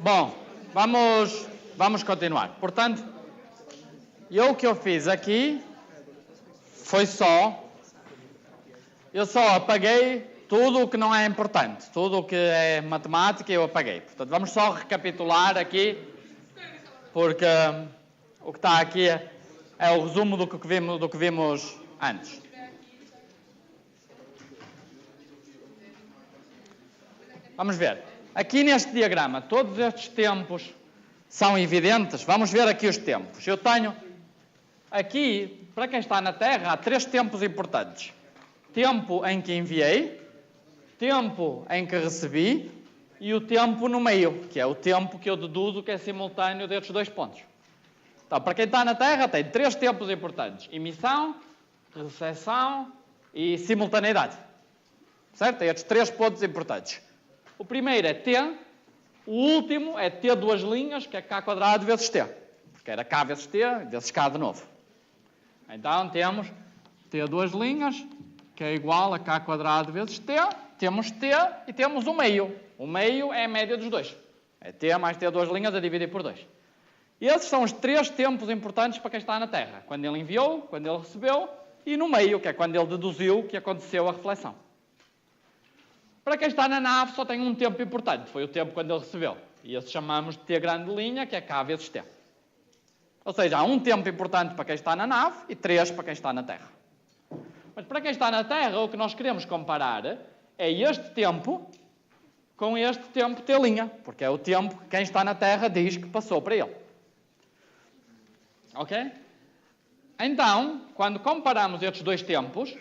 Bom, vamos continuar. Portanto, o que eu fiz aqui foi eu só apaguei tudo o que não é importante. Tudo o que é matemática eu apaguei. Portanto, vamos só recapitular aqui, porque o que está aqui é o resumo do que vimos antes. Vamos ver. Aqui neste diagrama, todos estes tempos são evidentes. Vamos ver aqui os tempos. Eu tenho aqui, para quem está na Terra, há 3 tempos importantes. Tempo em que enviei, tempo em que recebi e o tempo no meio, que é o tempo que eu deduzo que é simultâneo destes 2 pontos. Então, para quem está na Terra, tem 3 tempos importantes. Emissão, recepção e simultaneidade. Certo? Tem estes 3 pontos importantes. O primeiro é T, o último é T duas linhas, que é K² vezes T. Porque era K vezes T, vezes K de novo. Então temos T duas linhas, que é igual a K² vezes T. Temos T e temos o meio. O meio é a média dos 2. É T mais T duas linhas a dividir por 2. E esses são os 3 tempos importantes para quem está na Terra. Quando ele enviou, quando ele recebeu e no meio, que é quando ele deduziu que aconteceu a reflexão. Para quem está na nave só tem um tempo importante, foi o tempo quando ele recebeu. E esse chamamos de T grande linha, que é K vezes T. Ou seja, há um tempo importante para quem está na nave e 3 para quem está na Terra. Mas para quem está na Terra, o que nós queremos comparar é este tempo com este tempo T', porque é o tempo que quem está na Terra diz que passou para ele. Ok? Então, quando comparamos estes 2 tempos,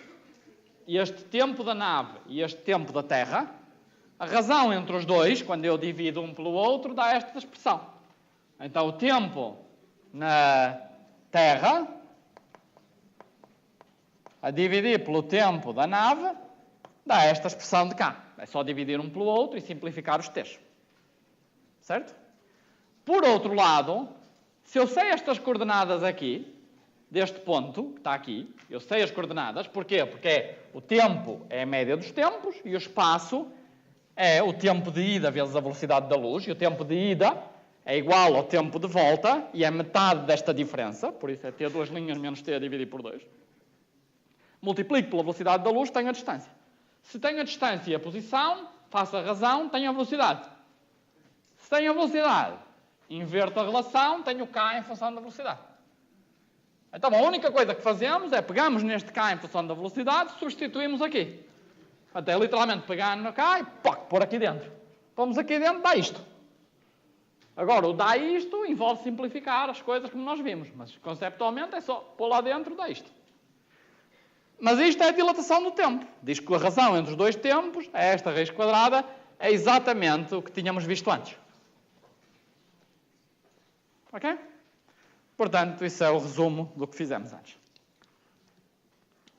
este tempo da nave e este tempo da Terra, a razão entre os 2, quando eu divido um pelo outro, dá esta expressão. Então, o tempo na Terra a dividir pelo tempo da nave dá esta expressão de cá. É só dividir um pelo outro e simplificar os T's. Certo? Por outro lado, se eu sei estas coordenadas aqui, deste ponto, que está aqui, eu sei as coordenadas. Porquê? Porque o tempo é a média dos tempos e o espaço é o tempo de ida vezes a velocidade da luz. E o tempo de ida é igual ao tempo de volta e é metade desta diferença. Por isso é T duas linhas menos T a dividir por 2. Multiplico pela velocidade da luz, tenho a distância. Se tenho a distância e a posição, faço a razão, tenho a velocidade. Se tenho a velocidade, inverto a relação, tenho K em função da velocidade. Então, a única coisa que fazemos é pegamos neste K em função da velocidade e substituímos aqui. Até literalmente pegar no K e pôr aqui dentro. Pomos aqui dentro, dá isto. Agora, o dá isto envolve simplificar as coisas como nós vimos. Mas, conceptualmente, é só pôr lá dentro, dá isto. Mas isto é a dilatação do tempo. Diz que a razão entre os 2 tempos, é esta raiz quadrada, é exatamente o que tínhamos visto antes. Ok? Portanto, isso é o resumo do que fizemos antes.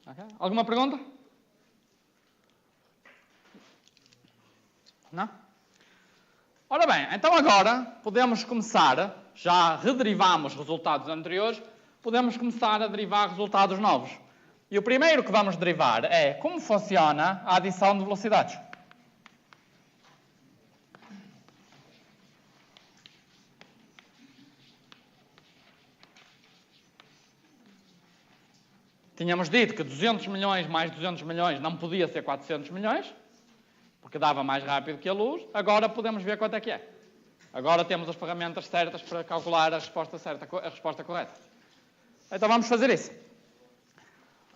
Okay? Alguma pergunta? Não? Ora bem, então agora podemos começar, já rederivamos resultados anteriores, podemos começar a derivar resultados novos. E o primeiro que vamos derivar é como funciona a adição de velocidades. Tínhamos dito que 200 milhões mais 200 milhões não podia ser 400 milhões, porque dava mais rápido que a luz. Agora podemos ver quanto é que é. Agora temos as ferramentas certas para calcular a resposta certa, a resposta correta. Então vamos fazer isso.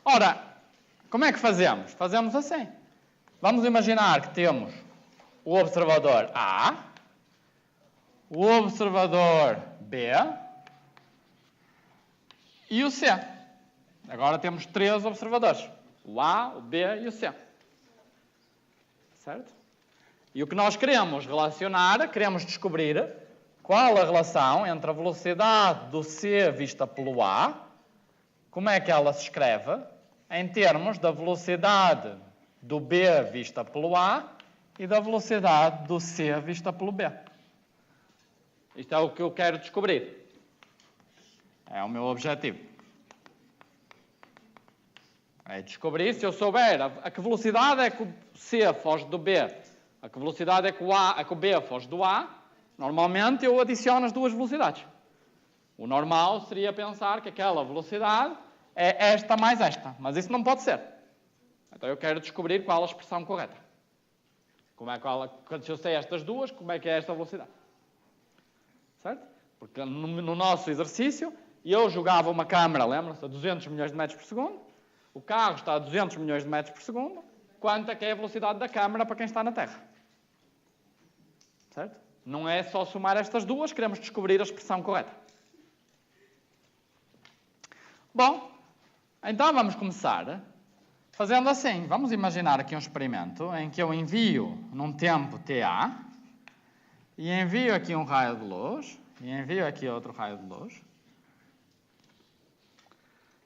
Ora, como é que fazemos? Fazemos assim. Vamos imaginar que temos o observador A, o observador B e o C. Agora temos 3 observadores. O A, o B e o C. Certo? E o que nós queremos relacionar, queremos descobrir qual a relação entre a velocidade do C vista pelo A, como é que ela se escreve, em termos da velocidade do B vista pelo A e da velocidade do C vista pelo B. Isto é o que eu quero descobrir. É o meu objetivo. É descobrir, se eu souber a que velocidade é que o C foge do B, a que velocidade é que o B foge do A, Normalmente eu adiciono as duas velocidades. O normal seria pensar que aquela velocidade é esta mais esta, mas isso não pode ser. Então eu quero descobrir qual a expressão correta. Se eu sei estas duas, como é que é esta velocidade? Certo? Porque no nosso exercício, eu jogava uma câmara, lembra-se, a 200 milhões de metros por segundo. O carro está a 200 milhões de metros por segundo. Quanto é que é a velocidade da câmara para quem está na Terra? Certo? Não é só somar estas duas, queremos descobrir a expressão correta. Bom, então vamos começar fazendo assim. Vamos imaginar aqui um experimento em que eu envio num tempo TA e envio aqui um raio de luz e envio aqui outro raio de luz.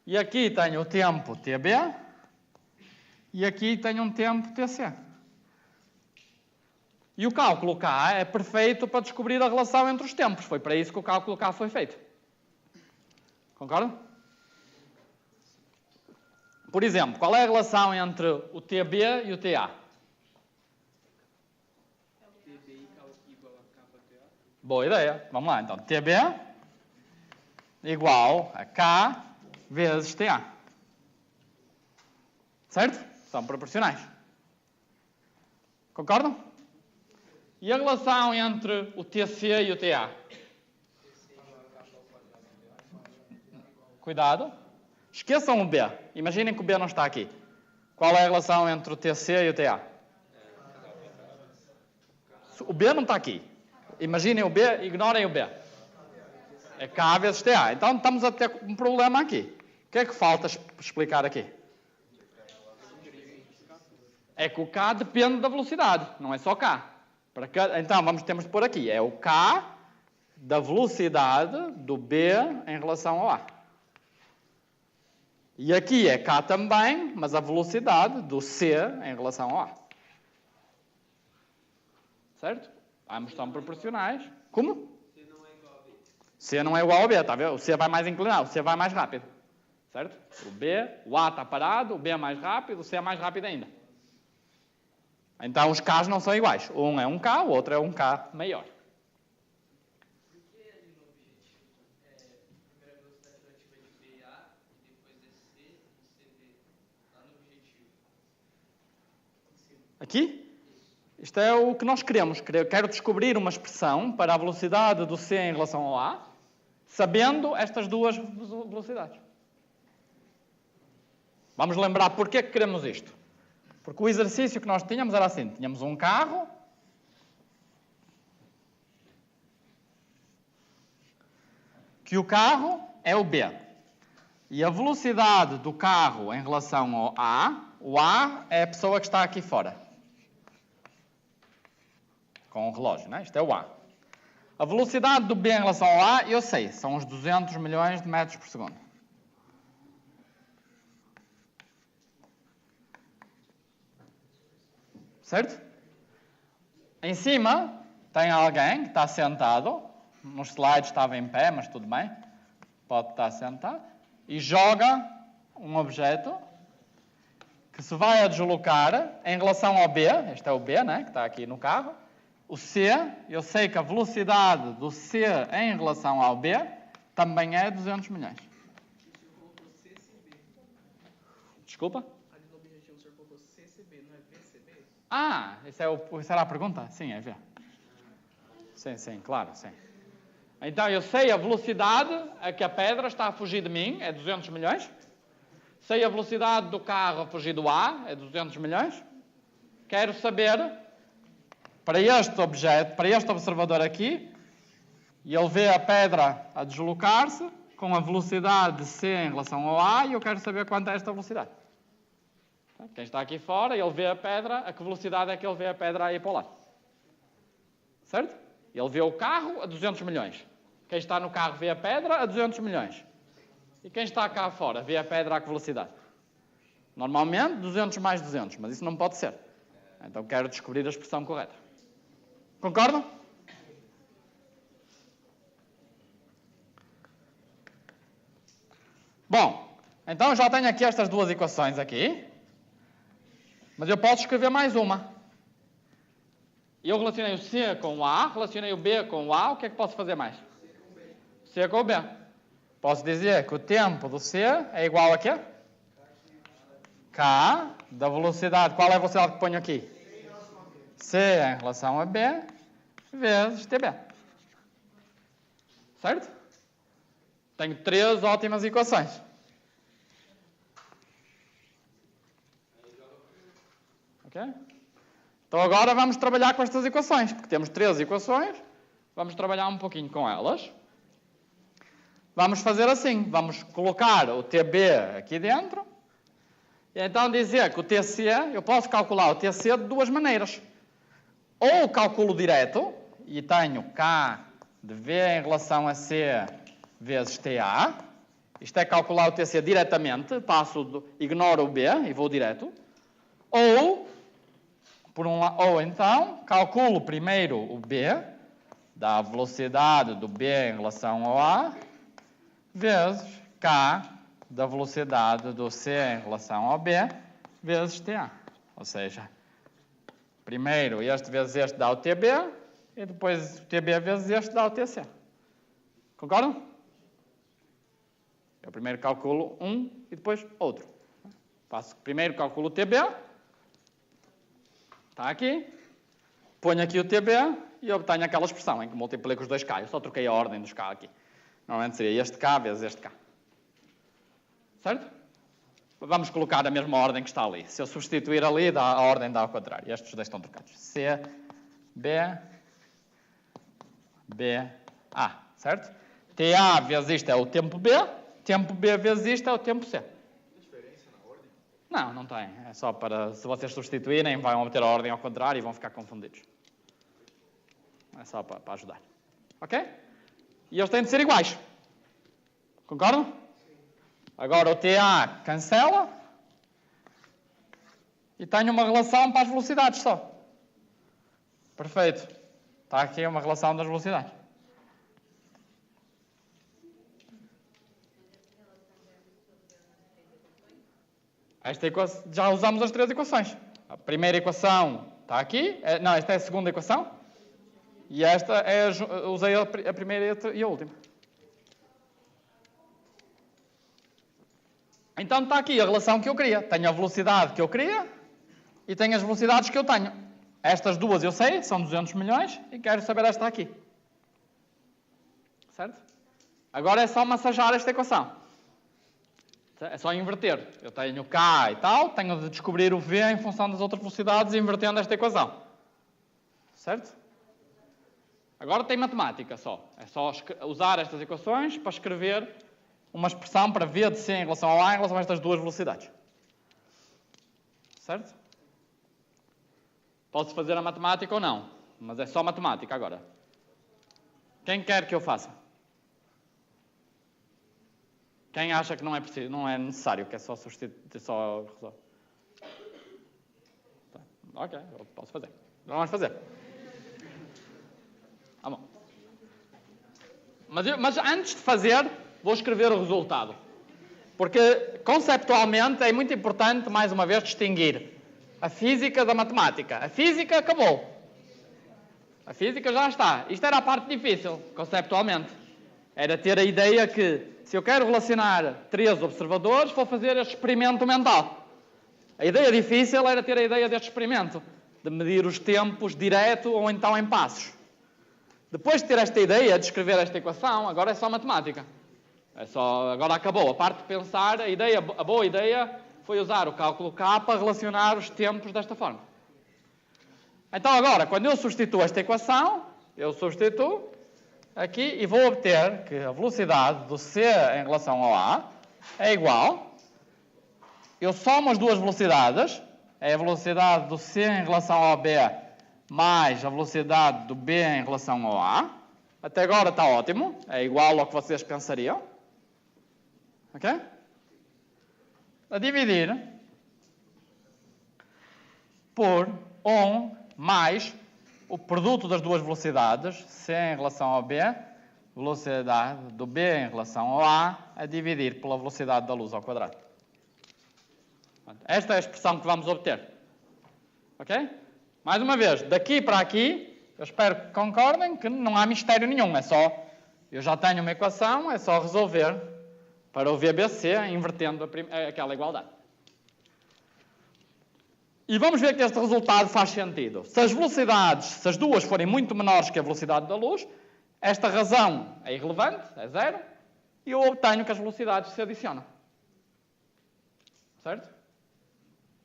E aqui tenho o tempo TB e aqui tenho um tempo TC. E o cálculo K é perfeito para descobrir a relação entre os tempos. Foi para isso que o cálculo K foi feito. Concorda? Por exemplo, qual é a relação entre o TB e o TA? TB igual a K/TA. Boa ideia. Vamos lá, então. TB igual a K vezes TA. Certo? São proporcionais. Concordam? E a relação entre o TC e o TA? Cuidado. Esqueçam o B. Imaginem que o B não está aqui. Qual é a relação entre o TC e o TA? O B não está aqui. Imaginem o B, ignorem o B. É K vezes TA. Então estamos a ter um problema aqui. O que é que falta explicar aqui? É que o K depende da velocidade, não é só K. Então temos de pôr aqui. É o K da velocidade do B em relação ao A. E aqui é K também, mas a velocidade do C em relação ao A. Certo? Ambos são proporcionais. Como? C não é igual a B. C não é igual ao B, está a ver? O C vai mais inclinado, o C vai mais rápido. Certo? O A está parado, o B é mais rápido, o C é mais rápido ainda. Então os Ks não são iguais. Um é um K, o outro é um K maior. Por que ali no objetivo, primeira velocidade relativa de BA e depois DC e CD? Lá no objetivo. Aqui? Isto é o que nós queremos. Quero descobrir uma expressão para a velocidade do C em relação ao A, sabendo estas duas velocidades. Vamos lembrar porquê que queremos isto. Porque o exercício que nós tínhamos era assim. Tínhamos um carro que o carro é o B. E a velocidade do carro em relação ao A, o A é a pessoa que está aqui fora. Com o relógio, não é? Isto é o A. A velocidade do B em relação ao A, eu sei, são uns 200 milhões de metros por segundo. Certo? Em cima tem alguém que está sentado. Nos slides estava em pé, mas tudo bem. Pode estar sentado. E joga um objeto que se vai a deslocar em relação ao B. Este é o B, né, que está aqui no carro. O C, eu sei que a velocidade do C em relação ao B também é 200 milhões. O senhor colocou CCB. Desculpa? Ali no objetivo o senhor colocou CCB, não é VCB? Ah, essa era a pergunta? Sim, é V. Sim, claro, sim. Então, eu sei a velocidade a que a pedra está a fugir de mim, é 200 milhões. Sei a velocidade do carro a fugir do A, é 200 milhões. Quero saber, para este objeto, para este observador aqui, e ele vê a pedra a deslocar-se com a velocidade de C em relação ao A, e eu quero saber quanto é esta velocidade. Quem está aqui fora, ele vê a pedra, a que velocidade é que ele vê a pedra a ir para o lado? Certo? Ele vê o carro a 200 milhões. Quem está no carro vê a pedra a 200 milhões. E quem está cá fora vê a pedra a que velocidade? Normalmente 200 mais 200, mas isso não pode ser. Então quero descobrir a expressão correta. Concordam? Bom, então eu já tenho aqui estas duas equações aqui. Mas eu posso escrever mais uma. Eu relacionei o C com o A, relacionei o B com o A, o que é que posso fazer mais? C com o B. Posso dizer que o tempo do C é igual a quê? K da velocidade. Qual é a velocidade que ponho aqui? C em relação a B vezes TB. Certo? Tenho 3 ótimas equações. Ok? Então agora vamos trabalhar com estas equações, porque temos 3 equações, vamos trabalhar um pouquinho com elas. Vamos fazer assim, vamos colocar o TB aqui dentro, e então dizer que o TC, eu posso calcular o TC de 2 maneiras. Ou calculo direto, e tenho K de V em relação a C vezes TA. Isto é calcular o TC diretamente, ignoro o B e vou direto. Ou então, calculo primeiro o B, da velocidade do B em relação ao A, vezes K da velocidade do C em relação ao B, vezes TA. Ou seja, primeiro este vezes este dá o TB, e depois o TB vezes este dá o TC. Concordam? Eu primeiro calculo um e depois outro. Primeiro calculo o TB, está aqui, ponho aqui o TB e obtenho aquela expressão em que multiplico os dois K. Eu só troquei a ordem dos K aqui. Normalmente seria este K vezes este K. Certo? Vamos colocar a mesma ordem que está ali. Se eu substituir ali, a ordem dá ao contrário. Estes dois estão trocados. C, B, B, A. Certo? TA vezes isto é o tempo B. Tempo B vezes isto é o tempo C. Não tem. É só para, se vocês substituírem, vão obter a ordem ao contrário e vão ficar confundidos. É só para ajudar. Ok? E eles têm de ser iguais. Concordam? Agora o TA cancela. E tenho uma relação para as velocidades só. Perfeito. Está aqui uma relação das velocidades. Já usamos as 3 equações. A primeira equação está aqui. Não, esta é a segunda equação. E esta usei a primeira e a última. Então está aqui a relação que eu queria. Tenho a velocidade que eu queria e tenho as velocidades que eu tenho. Estas duas eu sei, são 200 milhões e quero saber esta aqui. Certo? Agora é só massajar esta equação. É só inverter. Eu tenho K e tal, tenho de descobrir o V em função das outras velocidades invertendo esta equação. Certo? Agora tem matemática só. É só usar estas equações para escrever uma expressão para V de C em relação ao A em relação a estas duas velocidades. Certo? Posso fazer a matemática ou não, mas é só matemática agora. Quem quer que eu faça? Quem acha que não é preciso, não é necessário, que é só substituir, só resolver? Tá. Ok, eu posso fazer. Vamos fazer. Tá bom. Mas antes de fazer, vou escrever o resultado. Porque, conceptualmente, é muito importante, mais uma vez, distinguir a física da matemática. A física acabou. A física já está. Isto era a parte difícil, conceptualmente. Era ter a ideia que, se eu quero relacionar 3 observadores, vou fazer este experimento mental. A ideia difícil era ter a ideia deste experimento, de medir os tempos direto ou então em passos. Depois de ter esta ideia, de escrever esta equação, agora é só matemática. Agora acabou. A parte de pensar, a boa ideia foi usar o cálculo K para relacionar os tempos desta forma. Então agora, quando eu substituo esta equação, eu substituo aqui e vou obter que a velocidade do C em relação ao A é igual. Eu somo as duas velocidades, é a velocidade do C em relação ao B mais a velocidade do B em relação ao A. Até agora está ótimo, é igual ao que vocês pensariam. Ok? A dividir por 1 mais o produto das duas velocidades, C em relação ao B, velocidade do B em relação ao A dividir pela velocidade da luz ao quadrado. Esta é a expressão que vamos obter. Ok? Mais uma vez, daqui para aqui, eu espero que concordem que não há mistério nenhum. É só, eu já tenho uma equação, é só resolver para o VBC, invertendo aquela igualdade. E vamos ver que este resultado faz sentido. Se as velocidades, se as duas forem muito menores que a velocidade da luz, esta razão é irrelevante, é zero, e eu obtenho que as velocidades se adicionam. Certo?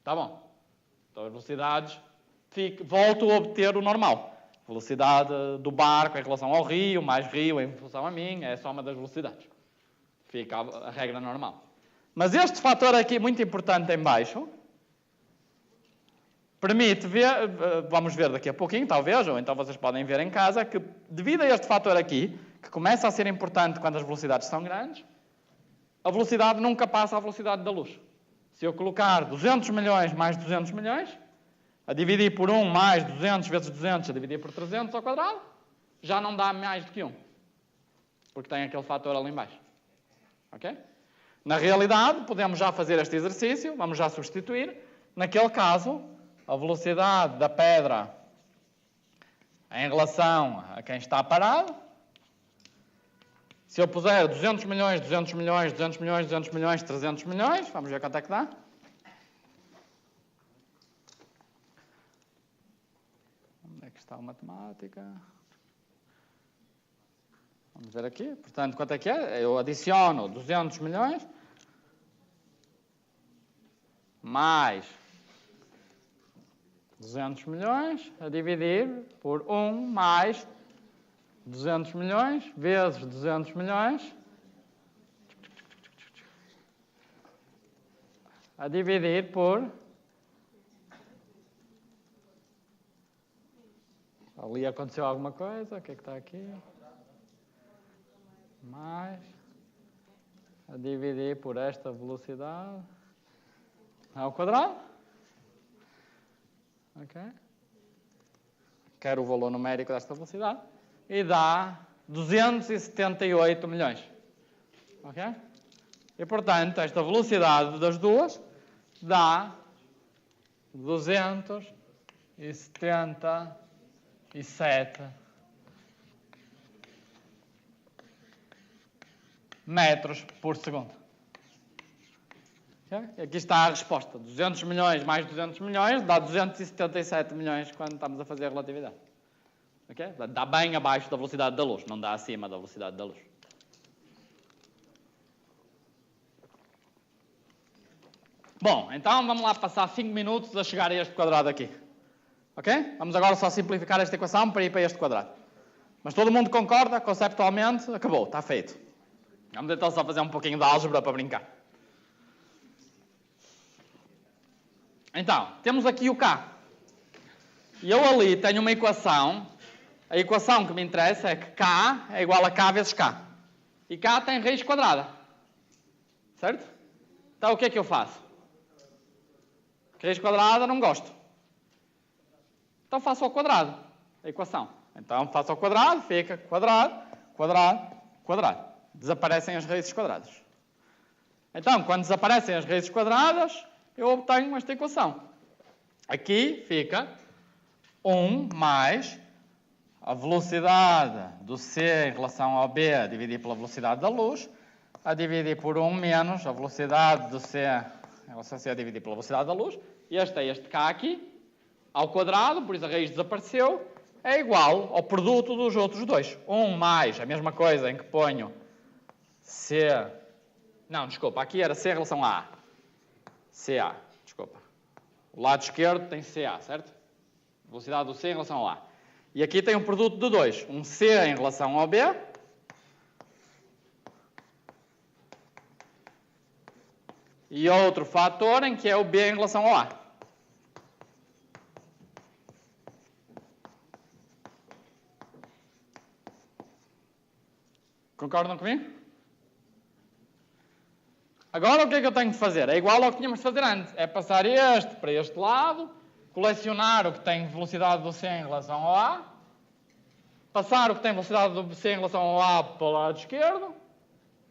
Tá bom. Então as velocidades, volto a obter o normal. Velocidade do barco em relação ao rio, mais rio em função a mim, é a soma das velocidades. Fica a regra normal. Mas este fator aqui, muito importante em baixo, permite ver, vamos ver daqui a pouquinho, talvez, ou então vocês podem ver em casa, que devido a este fator aqui, que começa a ser importante quando as velocidades são grandes, a velocidade nunca passa à velocidade da luz. Se eu colocar 200 milhões mais 200 milhões, a dividir por 1 mais 200 vezes 200, a dividir por 300 ao quadrado, já não dá mais do que 1. Porque tem aquele fator ali em baixo. Ok? Na realidade, podemos já fazer este exercício, vamos já substituir. Naquele caso, a velocidade da pedra em relação a quem está parado, se eu puser 200 milhões, 200 milhões, 200 milhões, 200 milhões, 300 milhões, vamos ver quanto é que dá. Onde é que está a matemática? Vamos ver aqui. Portanto, quanto é que é? Eu adiciono 200 milhões mais 200 milhões a dividir por 1 mais 200 milhões vezes 200 milhões a dividir por... Ali aconteceu alguma coisa, o que é que está aqui? Mais a dividir por esta velocidade ao quadrado. Ok? Quero o valor numérico desta velocidade. E dá 278 milhões. Ok? E, portanto, esta velocidade das duas dá 277 metros por segundo. Okay? Aqui está a resposta. 200 milhões mais 200 milhões dá 277 milhões quando estamos a fazer a relatividade. Okay? Dá bem abaixo da velocidade da luz, não dá acima da velocidade da luz. Bom, então vamos lá passar 5 minutos a chegar a este quadrado aqui. Ok? Vamos agora só simplificar esta equação para ir para este quadrado. Mas todo mundo concorda, conceptualmente, acabou, está feito. Vamos então só fazer um pouquinho de álgebra para brincar. Então, temos aqui o K. E eu ali tenho uma equação. A equação que me interessa é que K é igual a K vezes K. E K tem raiz quadrada. Certo? Então o que é que eu faço? Raiz quadrada não gosto. Então faço ao quadrado a equação. Então faço ao quadrado, fica quadrado, quadrado, quadrado. Desaparecem as raízes quadradas. Então, quando desaparecem as raízes quadradas, eu obtenho esta equação. Aqui fica 1 mais a velocidade do C em relação ao B a dividir pela velocidade da luz, a dividir por 1 menos a velocidade do C em relação a C a dividir pela velocidade da luz. E este é este K aqui, ao quadrado, por isso a raiz desapareceu, é igual ao produto dos outros dois. 1 mais a mesma coisa em que ponho C... Não, desculpa, aqui era C em relação a A. CA, desculpa. O lado esquerdo tem CA, certo? Velocidade do C em relação ao A. E aqui tem um produto de dois. Um C em relação ao B. E outro fator em que é o B em relação ao A. Concordam comigo? Agora o que é que eu tenho de fazer? É igual ao que tínhamos de fazer antes. É passar este para este lado, colecionar o que tem velocidade do C em relação ao A, passar o que tem velocidade do C em relação ao A para o lado esquerdo,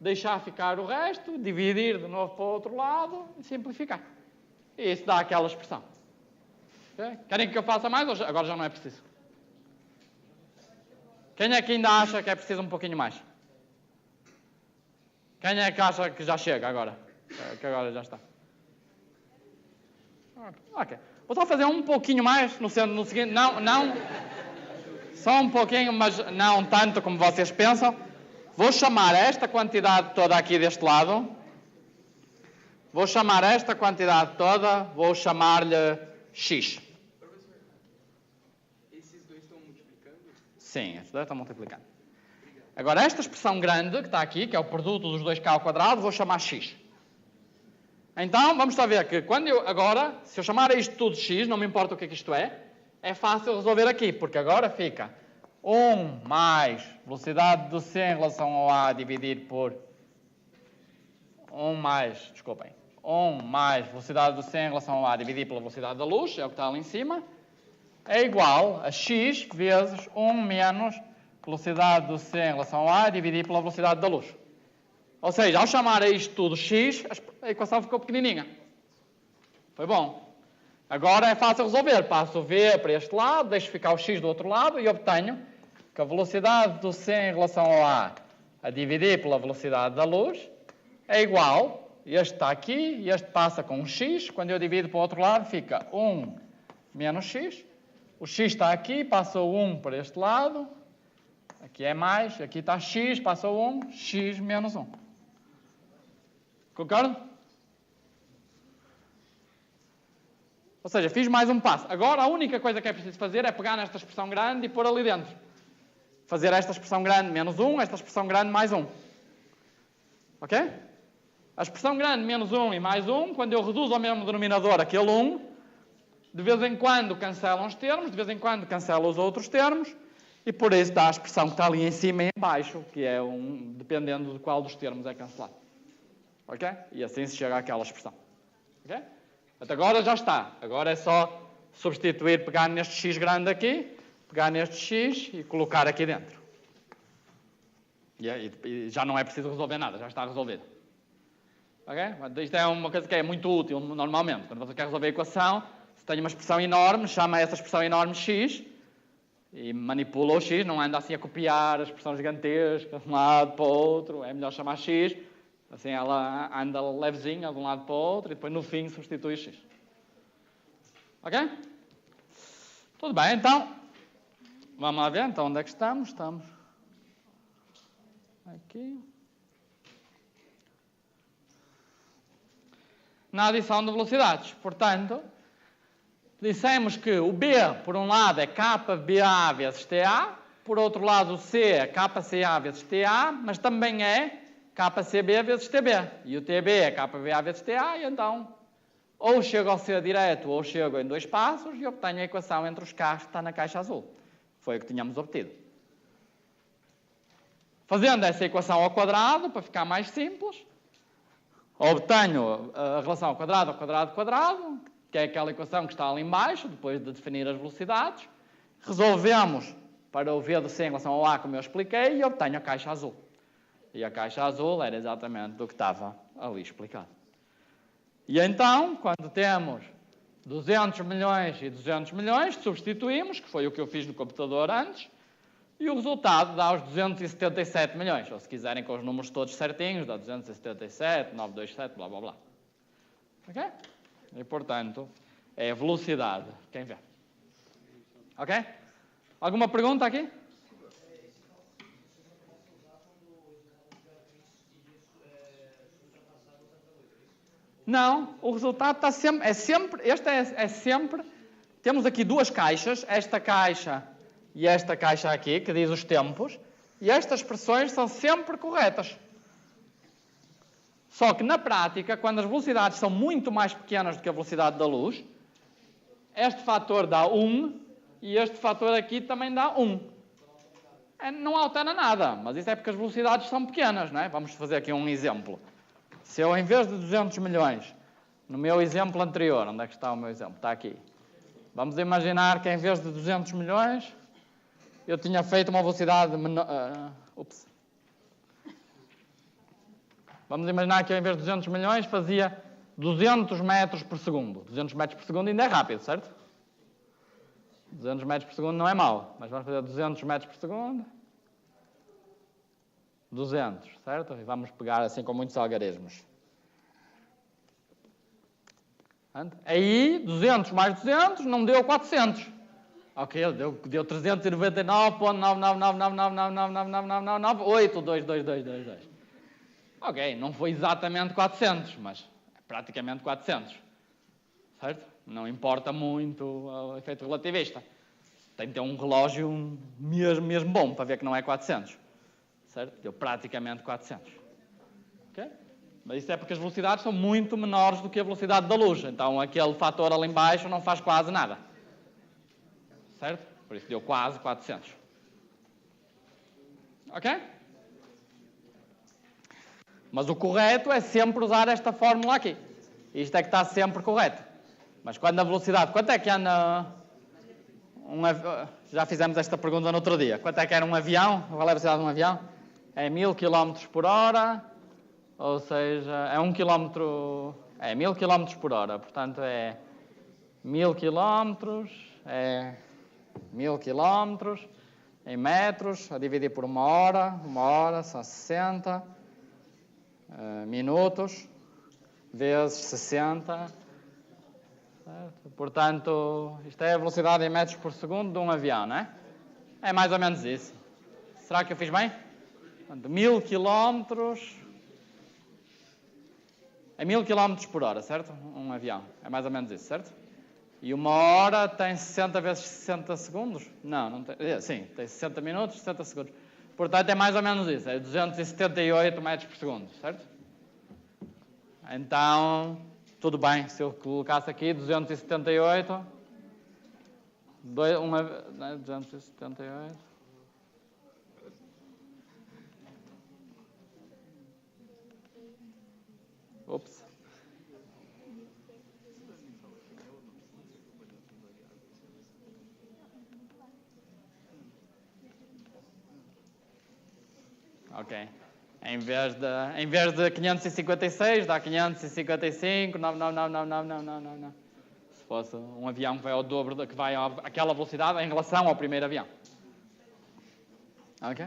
deixar ficar o resto, dividir de novo para o outro lado e simplificar. E isso dá aquela expressão. Okay? Querem que eu faça mais ou agora já não é preciso? Quem é que ainda acha que é preciso um pouquinho mais? Quem é que acha que já chega agora? Que agora já está. Ok. Vou só fazer um pouquinho mais no seguinte. Não. Só um pouquinho, mas não tanto como vocês pensam. Vou chamar esta quantidade toda aqui deste lado. Vou chamar esta quantidade toda, vou chamar-lhe X. Professor, esses dois estão multiplicando? Sim, esses dois estão multiplicando. Agora, esta expressão grande que está aqui, que é o produto dos 2k ao quadrado, vou chamar X. Então, vamos só ver que se eu chamar isto tudo X, não me importa o que isto é fácil resolver aqui, porque agora fica 1 mais velocidade do C em relação ao A dividido por 1 mais velocidade do C em relação ao A dividido pela velocidade da luz, é o que está ali em cima, é igual a X vezes 1 menos velocidade do C em relação ao A dividido pela velocidade da luz. Ou seja, ao chamar a isto tudo X, a equação ficou pequenininha. Foi bom. Agora é fácil resolver. Passo o V para este lado, deixo ficar o X do outro lado e obtenho que a velocidade do C em relação ao A dividir pela velocidade da luz é igual, este está aqui e este passa com um X, quando eu divido para o outro lado fica 1 menos X, o X está aqui, passa o 1 para este lado, aqui é mais, aqui está X, passa o 1, X menos 1. Concordo? Ou seja, fiz mais um passo. Agora a única coisa que é preciso fazer é pegar nesta expressão grande e pôr ali dentro. Fazer esta expressão grande menos 1, esta expressão grande mais 1. Ok? A expressão grande menos 1 e mais 1, quando eu reduzo ao mesmo denominador aquele 1, de vez em quando cancelam os termos, de vez em quando cancelam os outros termos, e por isso dá a expressão que está ali em cima e em baixo, que é dependendo de qual dos termos é cancelado. Ok? E assim se chega àquela expressão. Ok? Até agora já está. Agora é só substituir, pegar neste x grande aqui, pegar neste x e colocar aqui dentro. E já não é preciso resolver nada, já está resolvido. Ok? Isto é uma coisa que é muito útil normalmente. Quando você quer resolver a equação, se tem uma expressão enorme, chama essa expressão enorme x e manipula o x, não anda assim a copiar a expressão gigantesca de um lado para o outro. É melhor chamar x. Assim ela anda levezinha de um lado para o outro e depois no fim substitui x. Ok? Tudo bem, então. Vamos lá ver, então, onde é que estamos? Estamos aqui. Na adição de velocidades. Portanto, dissemos que o B, por um lado, é kBA vezes TA, por outro lado, o C é kCA vezes TA, mas também é kCB vezes TB. E o TB é kBA vezes TA, e então ou chego ao C direto ou chego em dois passos e obtenho a equação entre os K que está na caixa azul. Foi o que tínhamos obtido. Fazendo essa equação ao quadrado, para ficar mais simples, obtenho a relação quadrado, que é aquela equação que está ali embaixo, depois de definir as velocidades. Resolvemos para o V do C em relação ao A, como eu expliquei, e obtenho a caixa azul. E a caixa azul era exatamente do que estava ali explicado. E então, quando temos 200 milhões e 200 milhões, substituímos, que foi o que eu fiz no computador antes, e o resultado dá os 277 milhões. Ou se quiserem com os números todos certinhos, dá 277, 927, blá, blá, blá. Ok? E, portanto, é a velocidade. Quem vê? Ok? Alguma pergunta aqui? Não, o resultado está sempre, este é sempre, temos aqui duas caixas, esta caixa e esta caixa aqui, que diz os tempos, e estas expressões são sempre corretas. Só que na prática, quando as velocidades são muito mais pequenas do que a velocidade da luz, este fator dá 1 e este fator aqui também dá 1. Não altera nada, mas isso é porque as velocidades são pequenas, não é? Vamos fazer aqui um exemplo. Se eu, em vez de 200 milhões, no meu exemplo anterior, onde é que está o meu exemplo? Está aqui. Vamos imaginar que, em vez de 200 milhões, eu tinha feito uma velocidade menor. Vamos imaginar que, em vez de 200 milhões, fazia 200 metros por segundo. 200 metros por segundo ainda é rápido, certo? 200 metros por segundo não é mau, mas vamos fazer 200 metros por segundo. 200, certo? E vamos pegar assim com muitos algarismos. Aí, 200 mais 200 não deu 400. Ok, deu 399.99999999998222222. Ok, não foi exatamente 400, mas é praticamente 400. Certo? Não importa muito o efeito relativista. Tem que ter um relógio mesmo bom para ver que não é 400. Certo? Deu praticamente 400. Ok? Mas isso é porque as velocidades são muito menores do que a velocidade da luz. Então aquele fator ali embaixo não faz quase nada. Certo? Por isso deu quase 400. Ok? Mas o correto é sempre usar esta fórmula aqui. Isto é que está sempre correto. Mas quando a velocidade... Quanto é que anda... Já fizemos esta pergunta no outro dia. Quanto é que era um avião? Qual é a velocidade de um avião? É 1000 km por hora... Ou seja, é 1 km, é 1000 km por hora, portanto é 1000 km, é 1000 km em metros, a dividir por uma hora são 60 minutos, vezes 60, certo? Portanto, isto é a velocidade em metros por segundo de um avião, não é? É mais ou menos isso. Será que eu fiz bem? Portanto, 1000 km... É 1000 km por hora, certo? Um avião. É mais ou menos isso, certo? E uma hora tem 60 vezes 60 segundos? Não tem. Sim, tem 60 minutos, 60 segundos. Portanto, é mais ou menos isso. É 278 metros por segundo, certo? Então, tudo bem. Se eu colocasse aqui 278... 278... Ops. Ok. Em vez de 556, dá 555. Não. Se fosse um avião que vai ao dobro, que vai àquela velocidade em relação ao primeiro avião. Ok?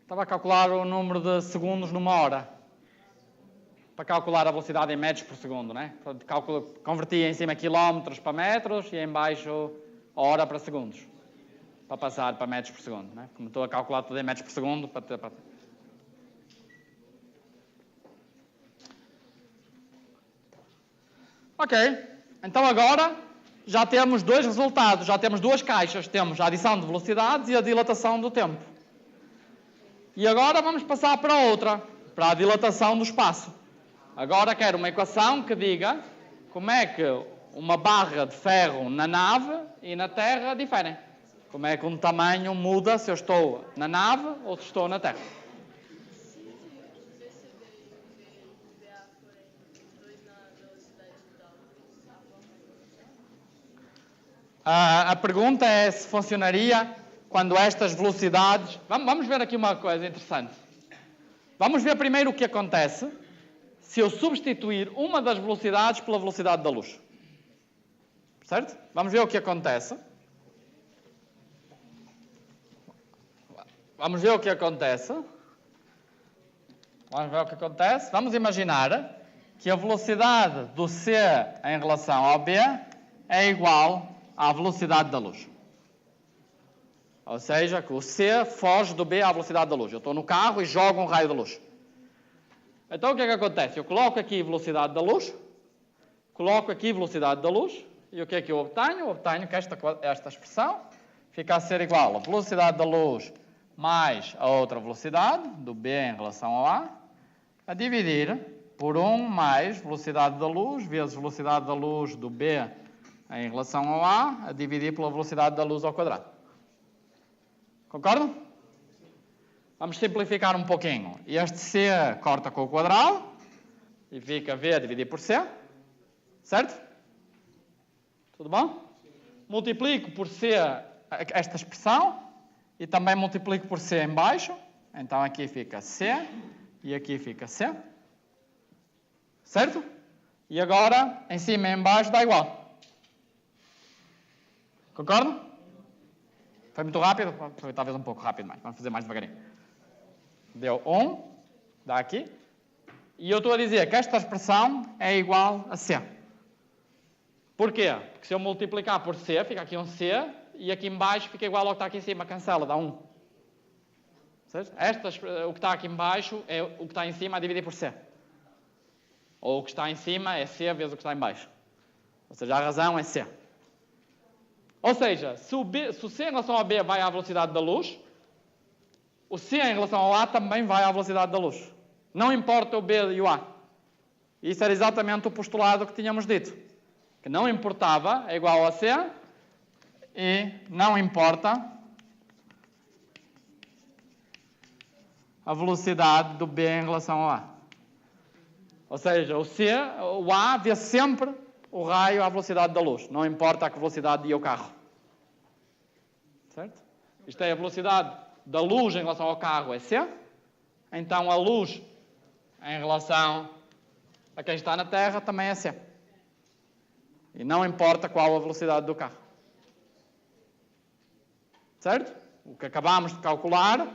Estava a calcular o número de segundos numa hora. Para calcular a velocidade em metros por segundo, né? Convertia em cima quilómetros para metros e em baixo hora para segundos. Para passar para metros por segundo, né? Como estou a calcular tudo em metros por segundo. Ok. Então agora já temos dois resultados. Já temos duas caixas. Temos a adição de velocidades e a dilatação do tempo. E agora vamos passar para outra, para a dilatação do espaço. Agora quero uma equação que diga como é que uma barra de ferro na nave e na Terra diferem. Como é que um tamanho muda se eu estou na nave ou se estou na Terra. A pergunta é se funcionaria quando estas velocidades... Vamos ver aqui uma coisa interessante. Vamos ver primeiro o que acontece se eu substituir uma das velocidades pela velocidade da luz. Certo? Vamos ver o que acontece. Vamos ver o que acontece. Vamos imaginar que a velocidade do C em relação ao B é igual à velocidade da luz. Ou seja, que o C foge do B à velocidade da luz. Eu estou no carro e jogo um raio de luz. Então o que é que acontece? Eu coloco aqui velocidade da luz, coloco aqui velocidade da luz, e o que é que eu obtenho? Eu obtenho que esta expressão fica a ser igual a velocidade da luz mais a outra velocidade, do B em relação ao A, a dividir por 1 mais velocidade da luz vezes velocidade da luz do B em relação ao A dividir pela velocidade da luz ao quadrado. Concordam? Vamos simplificar um pouquinho. Este C corta com o quadrado e fica V dividido por C. Certo? Tudo bom? Multiplico por C esta expressão e também multiplico por C em baixo. Então aqui fica C e aqui fica C. Certo? E agora, em cima e em baixo dá igual. Concordam? Foi muito rápido? Foi talvez um pouco rápido mais. Vamos fazer mais devagarinho. Deu 1, dá aqui. E eu estou a dizer que esta expressão é igual a C. Porquê? Porque se eu multiplicar por C, fica aqui um C, e aqui em baixo fica igual ao que está aqui em cima, cancela, dá 1. O que está aqui em baixo é o que está em cima a dividir por C. Ou o que está em cima é C vezes o que está em baixo. Ou seja, a razão é C. Ou seja, se o C em relação ao B vai à velocidade da luz, o C em relação ao A também vai à velocidade da luz. Não importa o B e o A. Isso era exatamente o postulado que tínhamos dito. Que não importava é igual a C e não importa a velocidade do B em relação ao A. Ou seja, o A vê sempre o raio à velocidade da luz. Não importa a que velocidade ia o carro. Certo? Isto é a velocidade da luz em relação ao carro é C. Então a luz em relação a quem está na Terra também é C. E não importa qual a velocidade do carro. Certo? O que acabámos de calcular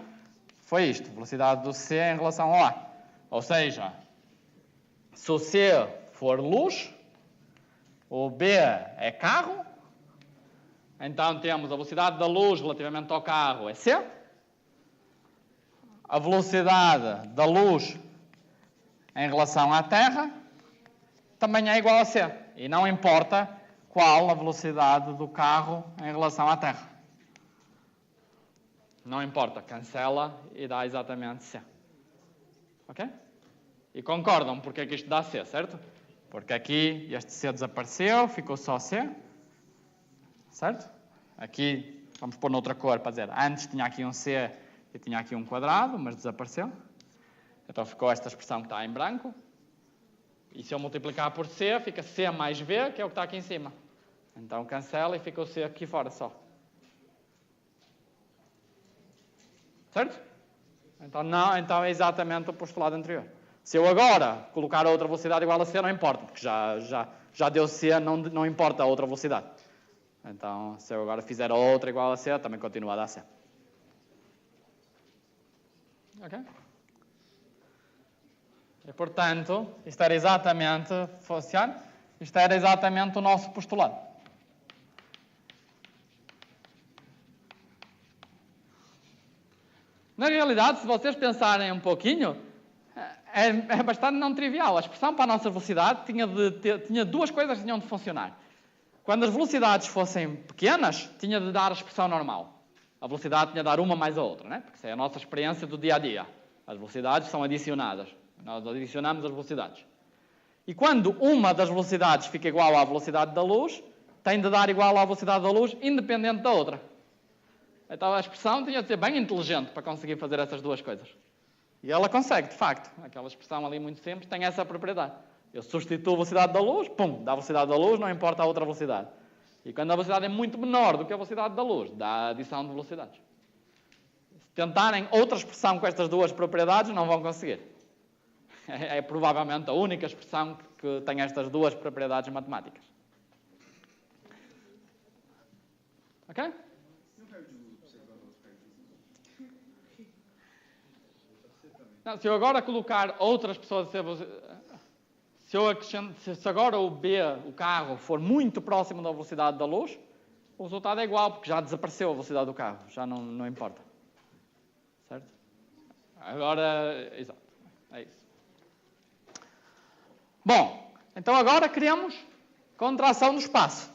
foi isto. Velocidade do C em relação ao A. Ou seja, se o C for luz, o B é carro, então temos a velocidade da luz relativamente ao carro é C. A velocidade da luz em relação à Terra também é igual a C. E não importa qual a velocidade do carro em relação à Terra. Não importa, cancela e dá exatamente C. Ok? E concordam porque é que isto dá C, certo? Porque aqui este C desapareceu, ficou só C. Certo? Aqui, vamos pôr noutra cor para dizer, antes tinha aqui um C e tinha aqui um quadrado, mas desapareceu. Então ficou esta expressão que está em branco. E se eu multiplicar por C, fica C mais V, que é o que está aqui em cima. Então cancela e fica o C aqui fora só. Certo? Então é exatamente o postulado anterior. Se eu agora colocar a outra velocidade igual a C, não importa, porque já deu C, não importa a outra velocidade. Então, se eu agora fizer a outra igual a C, também continua a dar C. Ok? E, portanto, isto era exatamente o nosso postulado. Na realidade, se vocês pensarem um pouquinho, é bastante não trivial. A expressão para a nossa velocidade tinha duas coisas que tinham de funcionar. Quando as velocidades fossem pequenas, tinha de dar a expressão normal. A velocidade tinha de dar uma mais a outra, né? Porque isso é a nossa experiência do dia a dia. As velocidades são adicionadas. Nós adicionamos as velocidades. E quando uma das velocidades fica igual à velocidade da luz, tem de dar igual à velocidade da luz, independente da outra. Então a expressão tinha de ser bem inteligente para conseguir fazer essas duas coisas. E ela consegue, de facto. Aquela expressão ali muito simples tem essa propriedade. Eu substituo a velocidade da luz, pum, dá a velocidade da luz, não importa a outra velocidade. E quando a velocidade é muito menor do que a velocidade da luz, dá a adição de velocidades. Se tentarem outra expressão com estas duas propriedades, não vão conseguir. É provavelmente a única expressão que tem estas duas propriedades matemáticas. Ok? Não, se eu agora colocar outras pessoas... Se agora o B, o carro, for muito próximo da velocidade da luz, o resultado é igual, porque já desapareceu a velocidade do carro. Já não importa. Certo? Agora, exato. É isso. Bom, então agora queremos contração do espaço.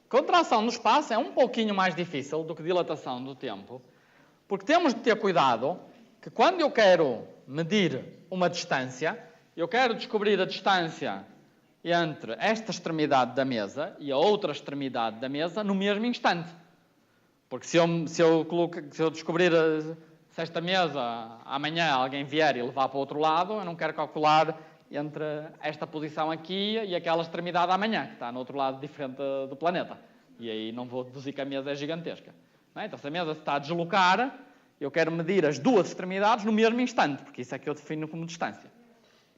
Contração no espaço é um pouquinho mais difícil do que dilatação do tempo, porque temos de ter cuidado que quando eu quero medir uma distância, eu quero descobrir a distância entre esta extremidade da mesa e a outra extremidade da mesa no mesmo instante. Porque se eu descobrir se esta mesa amanhã alguém vier e levar para o outro lado, eu não quero calcular entre esta posição aqui e aquela extremidade amanhã, que está no outro lado diferente do planeta. E aí não vou deduzir que a mesa é gigantesca. Não é? Então, se a mesa se está a deslocar, eu quero medir as duas extremidades no mesmo instante, porque isso é que eu defino como distância.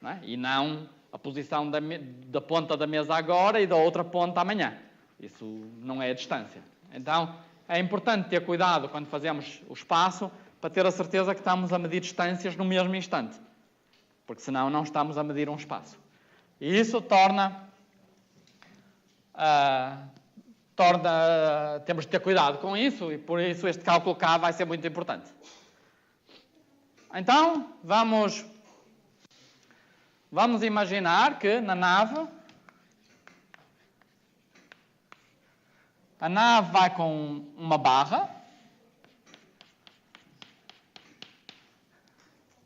Não é? E não a posição da ponta da mesa agora e da outra ponta amanhã. Isso não é a distância. Então, é importante ter cuidado quando fazemos o espaço para ter a certeza que estamos a medir distâncias no mesmo instante. Porque senão não estamos a medir um espaço. E isso temos de ter cuidado com isso e por isso este cálculo cá vai ser muito importante. Então, vamos imaginar que na nave, a nave vai com uma barra.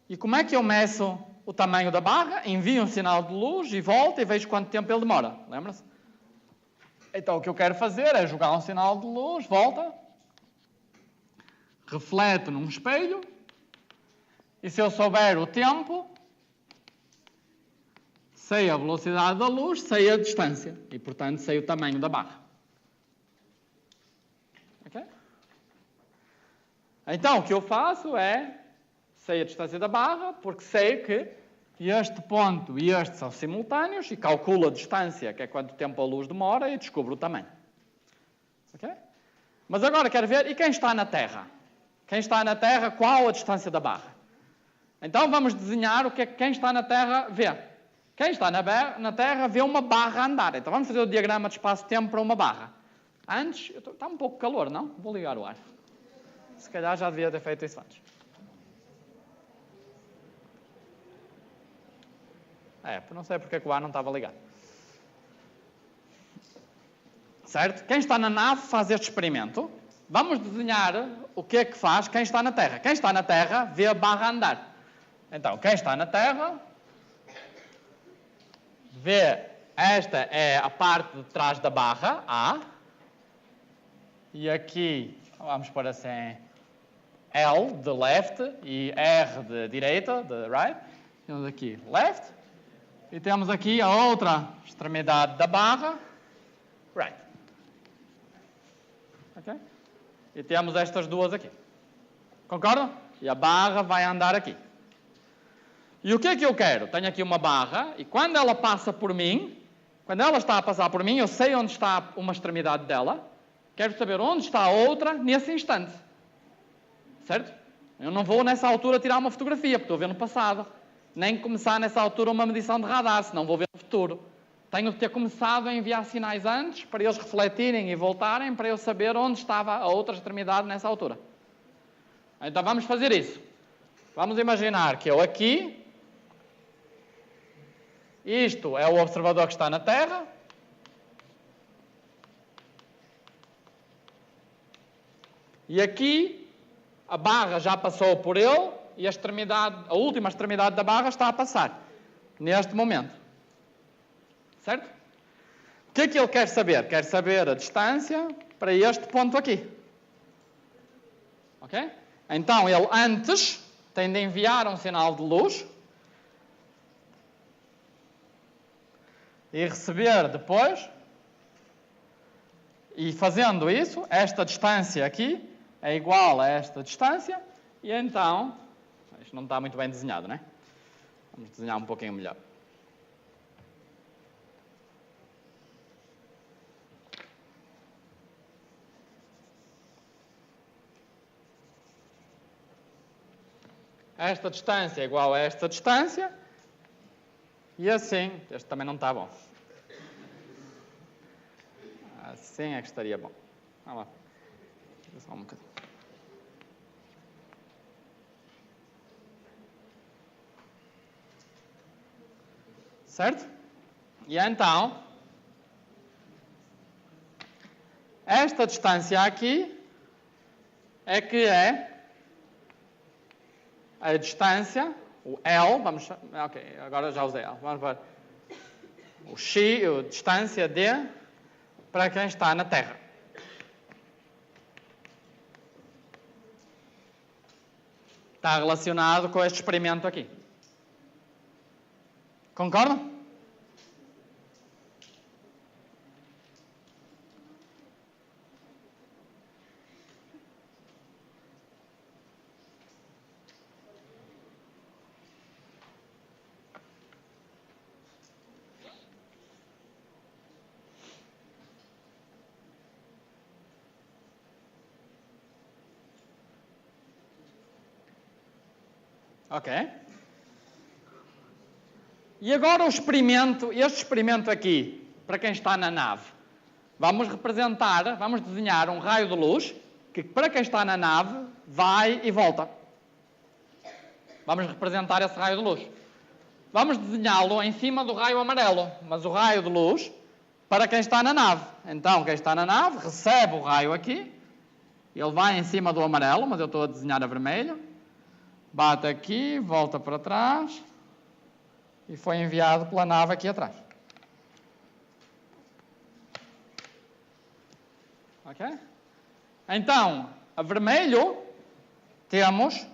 E como é que eu meço o tamanho da barra? Envio um sinal de luz e volto e vejo quanto tempo ele demora. Lembra-se? Então o que eu quero fazer é jogar um sinal de luz, volta, reflete num espelho, e se eu souber o tempo, sei a velocidade da luz, sei a distância, e portanto sei o tamanho da barra. Ok? Então o que eu faço é, sei a distância da barra, porque sei que este ponto e este são simultâneos, e calculo a distância, que é quanto tempo a luz demora, e descubro o tamanho. Ok? Mas agora quero ver, e quem está na Terra? Quem está na Terra, qual a distância da barra? Então vamos desenhar o que é que quem está na Terra vê. Quem está na Terra vê uma barra a andar. Então vamos fazer o diagrama de espaço-tempo para uma barra. Antes, está um pouco calor, não? Vou ligar o ar. Se calhar já devia ter feito isso antes. Não sei porque o ar não estava ligado. Certo? Quem está na nave faz este experimento. Vamos desenhar o que é que faz quem está na Terra. Quem está na Terra vê a barra andar. Então, quem está na Terra vê, esta é a parte de trás da barra, A. E aqui, vamos pôr assim, L de left e R de direita, de right. Temos aqui left. E temos aqui a outra extremidade da barra, right. Ok? E temos estas duas aqui. Concordam? E a barra vai andar aqui. E o que é que eu quero? Tenho aqui uma barra, e quando ela passa por mim, quando ela está a passar por mim, eu sei onde está uma extremidade dela, quero saber onde está a outra nesse instante. Certo? Eu não vou nessa altura tirar uma fotografia, porque estou a ver no passado. Nem começar nessa altura uma medição de radar, senão vou ver no futuro. Tenho de ter começado a enviar sinais antes, para eles refletirem e voltarem, para eu saber onde estava a outra extremidade nessa altura. Então vamos fazer isso. Vamos imaginar que eu aqui, isto é o observador que está na Terra, e aqui a barra já passou por ele, e a última extremidade da barra está a passar, neste momento. Certo? O que é que ele quer saber? Quer saber a distância para este ponto aqui. Ok? Então, ele antes tem de enviar um sinal de luz e receber depois, e fazendo isso, esta distância aqui é igual a esta distância, e então, isto não está muito bem desenhado, não é? Vamos desenhar um pouquinho melhor. Esta distância é igual a esta distância, e assim, este também não está bom. Assim é que estaria bom. Vamos lá. Só um bocadinho. Certo? E então, esta distância aqui é que é a distância, o L, ok, agora já usei L, vamos ver, o X, a distância D, para quem está na Terra. Está relacionado com este experimento aqui. Concordam? Ok? E agora este experimento aqui, para quem está na nave. Vamos desenhar um raio de luz que, para quem está na nave, vai e volta. Vamos representar esse raio de luz. Vamos desenhá-lo em cima do raio amarelo, mas o raio de luz para quem está na nave. Então, quem está na nave recebe o raio aqui, ele vai em cima do amarelo, mas eu estou a desenhar a vermelho, bate aqui, volta para trás e foi enviado pela nave aqui atrás. Ok? Então, a vermelho, temos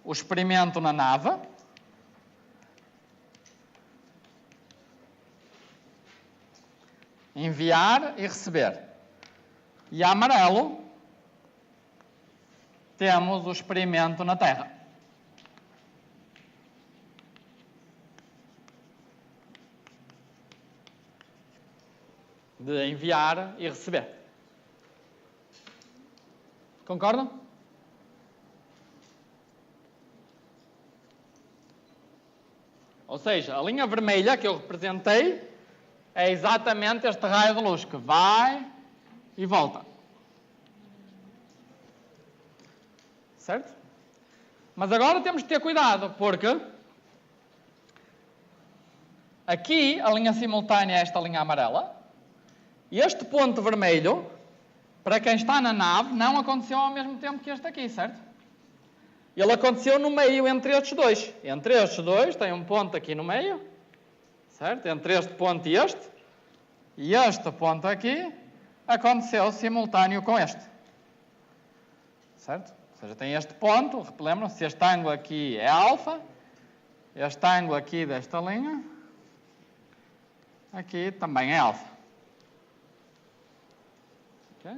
o experimento na nave. Enviar e receber. E a amarelo, temos o experimento na Terra. De enviar e receber. Concordam? Ou seja, a linha vermelha que eu representei é exatamente este raio de luz que vai e volta. Certo? Mas agora temos que ter cuidado, porque aqui a linha simultânea é esta linha amarela, e este ponto vermelho, para quem está na nave, não aconteceu ao mesmo tempo que este aqui, certo? Ele aconteceu no meio entre estes dois. Entre estes dois tem um ponto aqui no meio, certo? Entre este ponto e este ponto aqui aconteceu simultâneo com este. Certo? Ou seja, tem este ponto, lembram-se, este ângulo aqui é alfa, este ângulo aqui desta linha, aqui também é alfa. Okay?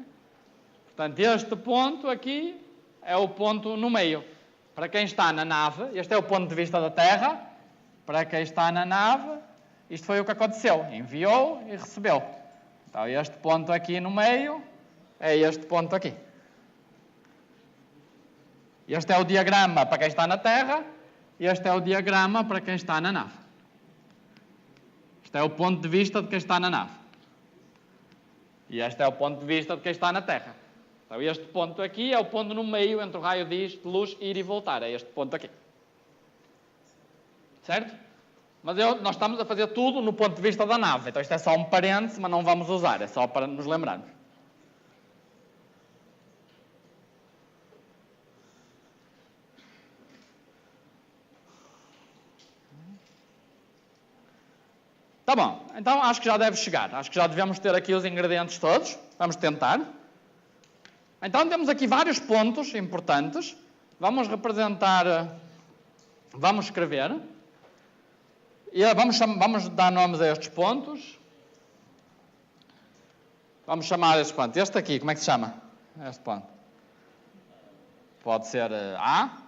Portanto, este ponto aqui é o ponto no meio. Para quem está na nave, este é o ponto de vista da Terra. Para quem está na nave, isto foi o que aconteceu. Enviou e recebeu. Então, este ponto aqui no meio é este ponto aqui. Este é o diagrama para quem está na Terra. Este é o diagrama para quem está na nave. Este é o ponto de vista de quem está na nave. E este é o ponto de vista de quem está na Terra. Então, este ponto aqui é o ponto no meio entre o raio de luz ir e voltar. É este ponto aqui. Certo? Mas nós estamos a fazer tudo no ponto de vista da nave. Então, isto é só um parêntese, mas não vamos usar. É só para nos lembrarmos. Tá bom. Então, acho que já deve chegar. Acho que já devemos ter aqui os ingredientes todos. Vamos tentar. Então, temos aqui vários pontos importantes. Vamos representar... Vamos escrever. E vamos dar nomes a estes pontos. Vamos chamar este ponto. Este aqui, como é que se chama? Este ponto. Pode ser A.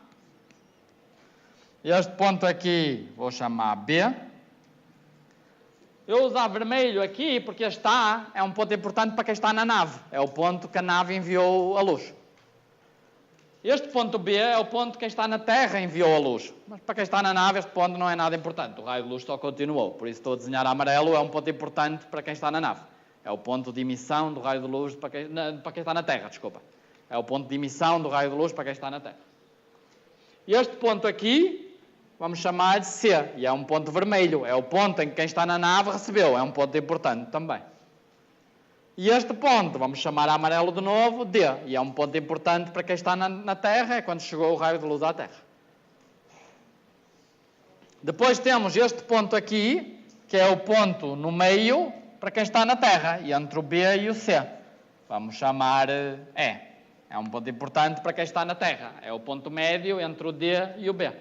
Este ponto aqui, vou chamar B. Eu usar vermelho aqui porque este A é um ponto importante para quem está na nave. É o ponto que a nave enviou a luz. Este ponto B é o ponto que quem está na Terra enviou a luz. Mas para quem está na nave este ponto não é nada importante. O raio de luz só continuou. Por isso estou a desenhar amarelo, é um ponto importante para quem está na nave. É o ponto de emissão do raio de luz para quem está na Terra, desculpa. É o ponto de emissão do raio de luz para quem está na Terra. E este ponto aqui, vamos chamar de C. E é um ponto vermelho. É o ponto em que quem está na nave recebeu. É um ponto importante também. E este ponto, vamos chamar a amarelo de novo, D. E é um ponto importante para quem está na Terra, é quando chegou o raio de luz à Terra. Depois temos este ponto aqui, que é o ponto no meio para quem está na Terra, e entre o B e o C. Vamos chamar E. É um ponto importante para quem está na Terra. É o ponto médio entre o D e o B.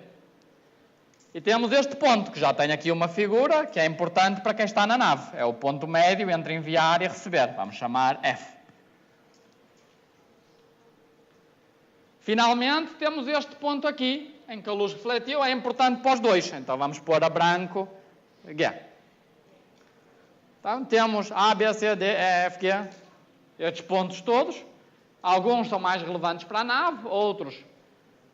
E temos este ponto, que já tem aqui uma figura, que é importante para quem está na nave. É o ponto médio entre enviar e receber. Vamos chamar F. Finalmente, temos este ponto aqui, em que a luz refletiu, é importante para os dois. Então, vamos pôr a branco G. Então, temos A, B, C, D, E, F, G. Estes pontos todos. Alguns são mais relevantes para a nave, outros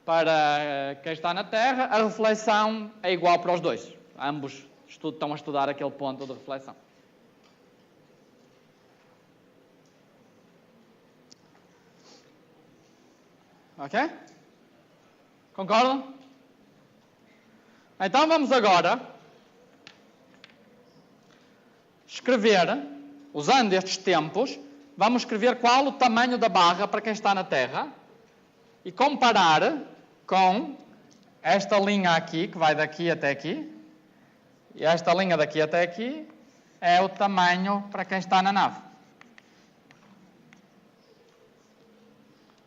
para quem está na Terra, a reflexão é igual para os dois. Ambos estão a estudar aquele ponto de reflexão. Ok? Concordam? Então vamos agora escrever, usando estes tempos, vamos escrever qual o tamanho da barra para quem está na Terra e comparar com esta linha aqui, que vai daqui até aqui, e esta linha daqui até aqui é o tamanho para quem está na nave.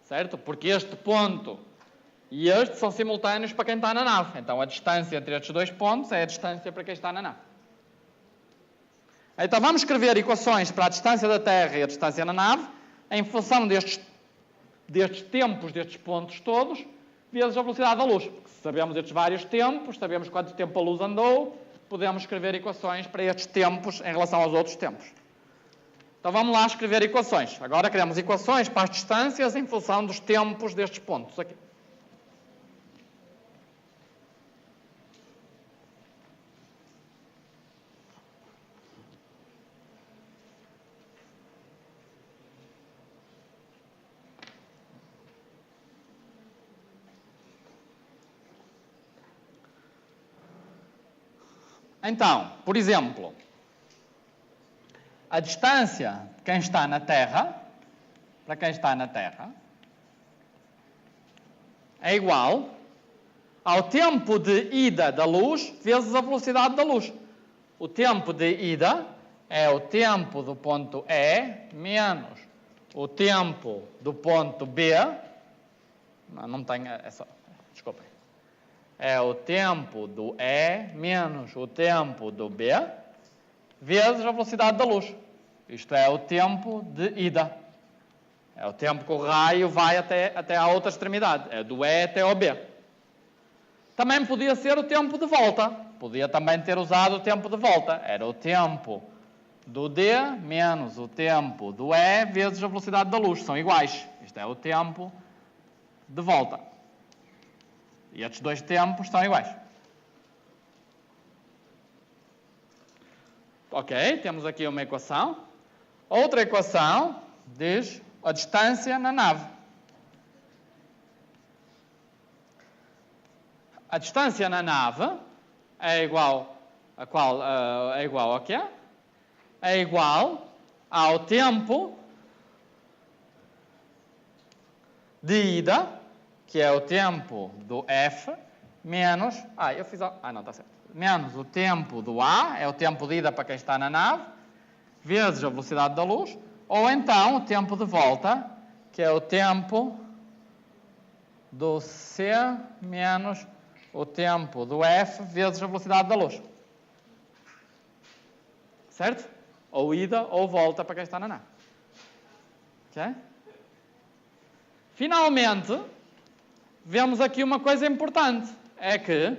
Certo? Porque este ponto e este são simultâneos para quem está na nave. Então a distância entre estes dois pontos é a distância para quem está na nave. Então vamos escrever equações para a distância da Terra e a distância na nave em função destes tempos, destes pontos todos, vezes a velocidade da luz. Porque se sabemos estes vários tempos, sabemos quanto tempo a luz andou, podemos escrever equações para estes tempos em relação aos outros tempos. Então vamos lá escrever equações. Agora queremos equações para as distâncias em função dos tempos destes pontos aqui. Então, por exemplo, a distância de quem está na Terra, para quem está na Terra, é igual ao tempo de ida da luz vezes a velocidade da luz. O tempo de ida é o tempo do ponto E menos o tempo do ponto B. Não tenho, desculpem. É o tempo do E menos o tempo do B vezes a velocidade da luz. Isto é o tempo de ida. É o tempo que o raio vai até à outra extremidade. É do E até ao B. Também podia ser o tempo de volta. Podia também ter usado o tempo de volta. Era o tempo do D menos o tempo do E vezes a velocidade da luz. São iguais. Isto é o tempo de volta. E estes dois tempos são iguais. Ok, temos aqui uma equação. Outra equação diz a distância na nave. A distância na nave é igual a qual? É igual a quê? É igual ao tempo de ida, que é o tempo do F, menos... está certo. Menos o tempo do A, é o tempo de ida para quem está na nave, vezes a velocidade da luz, ou então o tempo de volta, que é o tempo do C menos o tempo do F vezes a velocidade da luz. Certo? Ou ida ou volta para quem está na nave. Ok? Finalmente, vemos aqui uma coisa importante. É que...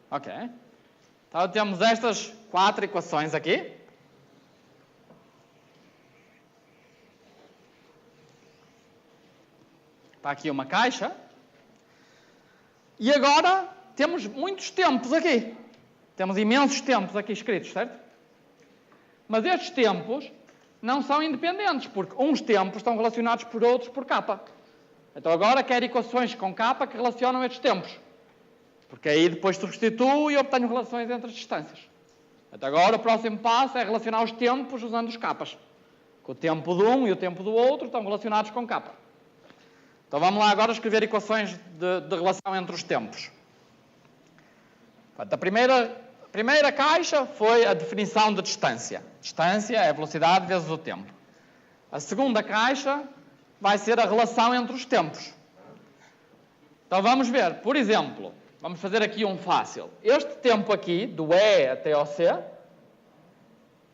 ok. Então temos estas 4 equações aqui. Está aqui uma caixa. E agora temos muitos tempos aqui. Temos imensos tempos aqui escritos, certo? Mas estes tempos não são independentes, porque uns tempos estão relacionados por outros por k. Então agora quero equações com k que relacionam estes tempos. Porque aí depois substituo e obtenho relações entre as distâncias. Então agora o próximo passo é relacionar os tempos usando os k's. O tempo de um e o tempo do outro estão relacionados com k. Então vamos lá agora escrever equações de relação entre os tempos. Portanto, a primeira caixa foi a definição de distância. Distância é a velocidade vezes o tempo. A segunda caixa vai ser a relação entre os tempos. Então vamos ver, por exemplo, vamos fazer aqui um fácil. Este tempo aqui, do E até ao C,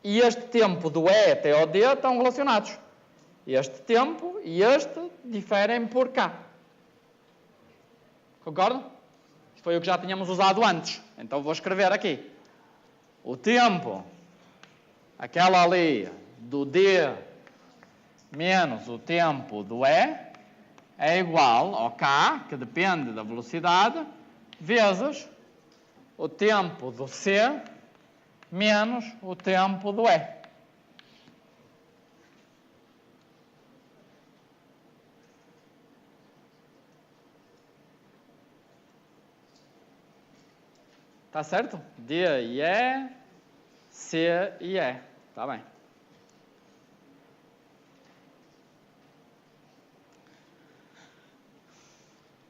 e este tempo do E até ao D estão relacionados. Este tempo e este diferem por K. Concordam? Isto foi o que já tínhamos usado antes. Então vou escrever aqui. O tempo, aquela ali, do D menos o tempo do E é igual ao K, que depende da velocidade, vezes o tempo do C menos o tempo do E. Tá certo? D e E, C e E. Tá bem.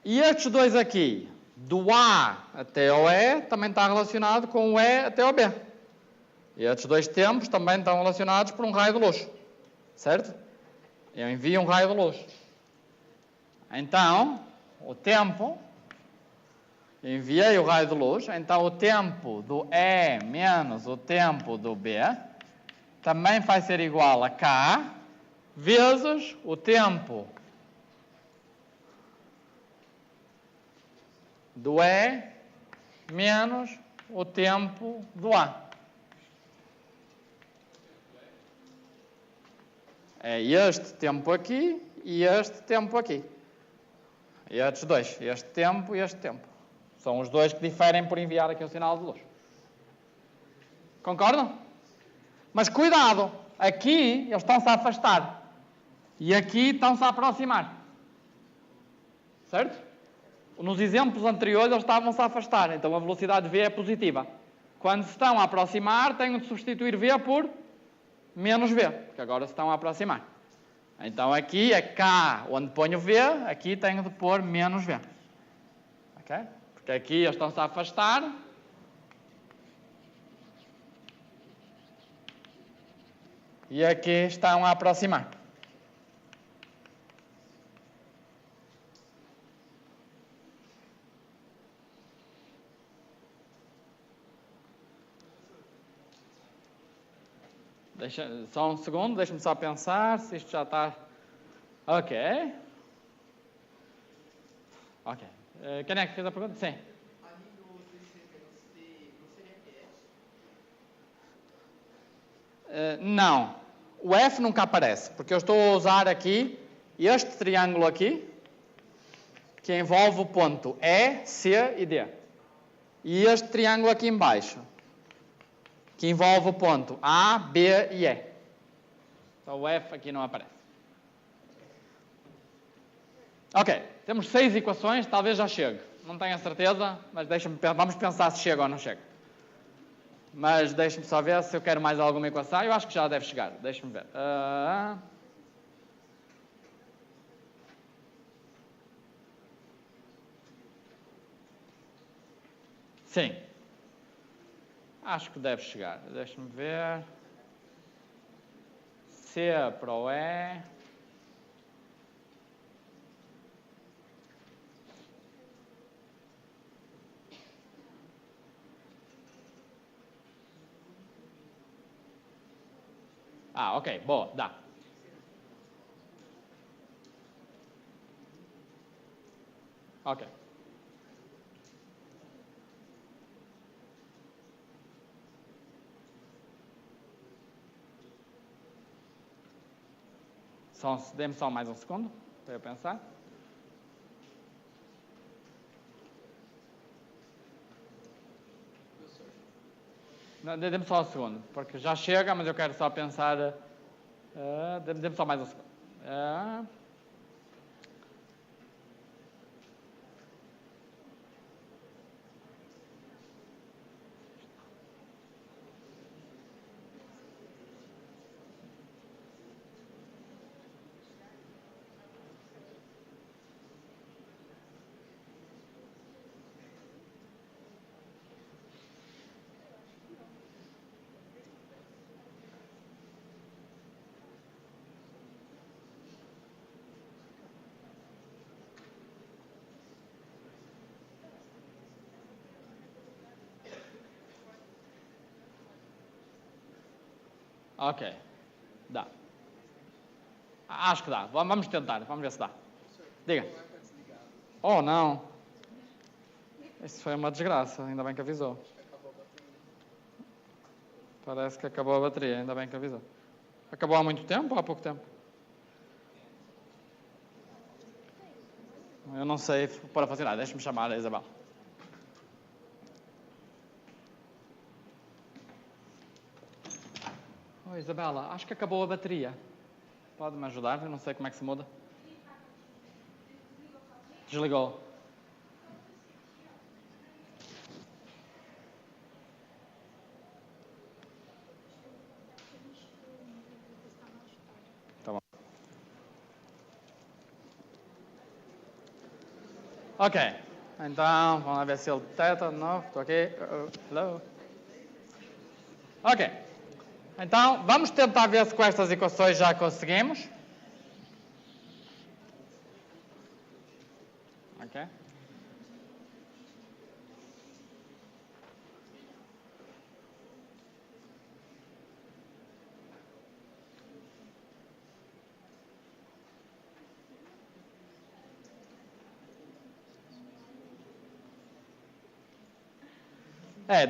E estes dois aqui, do A até ao E, também está relacionado com o E até ao B. E estes dois tempos também estão relacionados por um raio de luz. Certo? Eu envio um raio de luz. Então, o tempo, enviei o raio de luz, então o tempo do E menos o tempo do B também vai ser igual a K vezes o tempo do E menos o tempo do A. É este tempo aqui e este tempo aqui. E estes dois, este tempo e este tempo. São os dois que diferem por enviar aqui o sinal de luz. Concordam? Mas cuidado, aqui eles estão-se a afastar. E aqui estão-se a aproximar. Certo? Nos exemplos anteriores eles estavam-se a afastar, então a velocidade V é positiva. Quando se estão a aproximar, tenho de substituir V por menos V, porque agora se estão a aproximar. Então aqui é K onde ponho V, aqui tenho de pôr menos V. Ok? Porque aqui eles estão-se a afastar. E aqui estão a aproximar. Só um segundo, deixa-me só pensar se isto já está... Ok. Ok. Quem é que fez a pergunta? Sim. Ali no TCP, você repete? Não. O F nunca aparece, porque eu estou a usar aqui este triângulo aqui, que envolve o ponto E, C e D. E este triângulo aqui embaixo, que envolve o ponto A, B e E. Então o F aqui não aparece. Ok, temos 6 equações, talvez já chegue. Não tenho a certeza, mas vamos pensar se chega ou não chega. Mas deixe-me só ver se eu quero mais alguma equação. Eu acho que já deve chegar. Deixe-me ver. Sim. Acho que deve chegar. Deixe-me ver. C para o E. Ok, boa, dá. Ok. Dê-me só mais um segundo para eu pensar. Dê-me só um segundo, porque já chega, mas eu quero só pensar. Dê-me só mais um segundo. Ok, dá. Acho que dá. Vamos tentar, vamos ver se dá. Diga. Oh, não. Isso foi uma desgraça, ainda bem que avisou. Parece que acabou a bateria, ainda bem que avisou. Acabou há muito tempo ou há pouco tempo? Eu não sei para funcionar. Deixa-me chamar a Isabel. Oi, Isabela, acho que acabou a bateria. Pode-me ajudar? Eu não sei como é que se muda. Desligou. Tá bom. Ok. Então, vamos lá ver se ele detecta de novo. Estou aqui. Hello. Ok. Então, vamos tentar ver se com estas equações já conseguimos. Ok.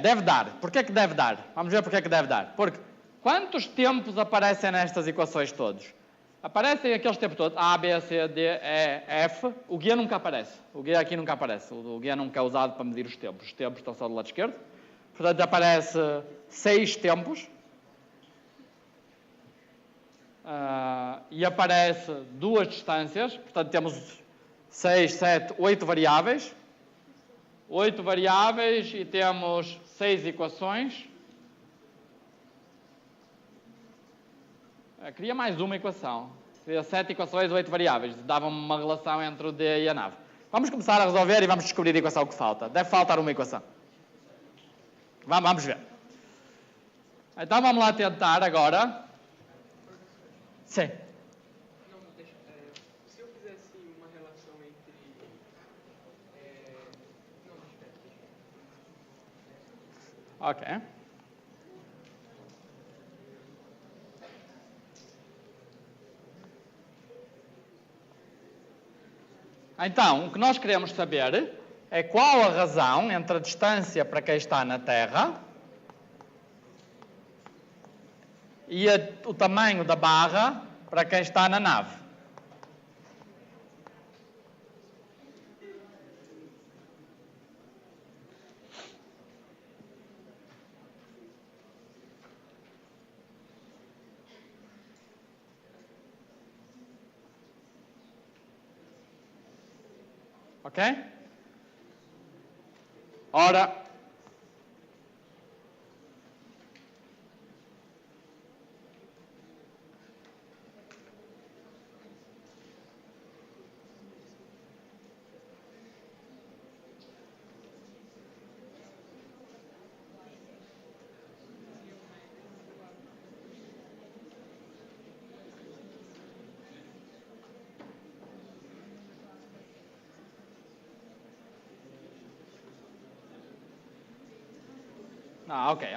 Deve dar. Porquê que deve dar? Vamos ver porquê que deve dar. Porque quantos tempos aparecem nestas equações todos? Aparecem aqueles tempos todos, A, B, C, D, E, F. O guia nunca aparece. O guia aqui nunca aparece. O guia nunca é usado para medir os tempos. Os tempos estão só do lado esquerdo. Portanto, aparece 6 tempos. E aparece 2 distâncias. Portanto, temos 6, 7, 8 variáveis. 8 variáveis e temos 6 equações. Queria mais uma equação. Seria 7 equações, 8 variáveis. Dava-me uma relação entre o D e a nave. Vamos começar a resolver e vamos descobrir a equação que falta. Deve faltar uma equação. Vamos ver. Então vamos lá tentar agora. Sim. Não, deixa, se eu fizesse uma relação entre... não, deixa. Ok. Então, o que nós queremos saber é qual a razão entre a distância para quem está na Terra e o tamanho da barra para quem está na nave. Ok? Ora, ok.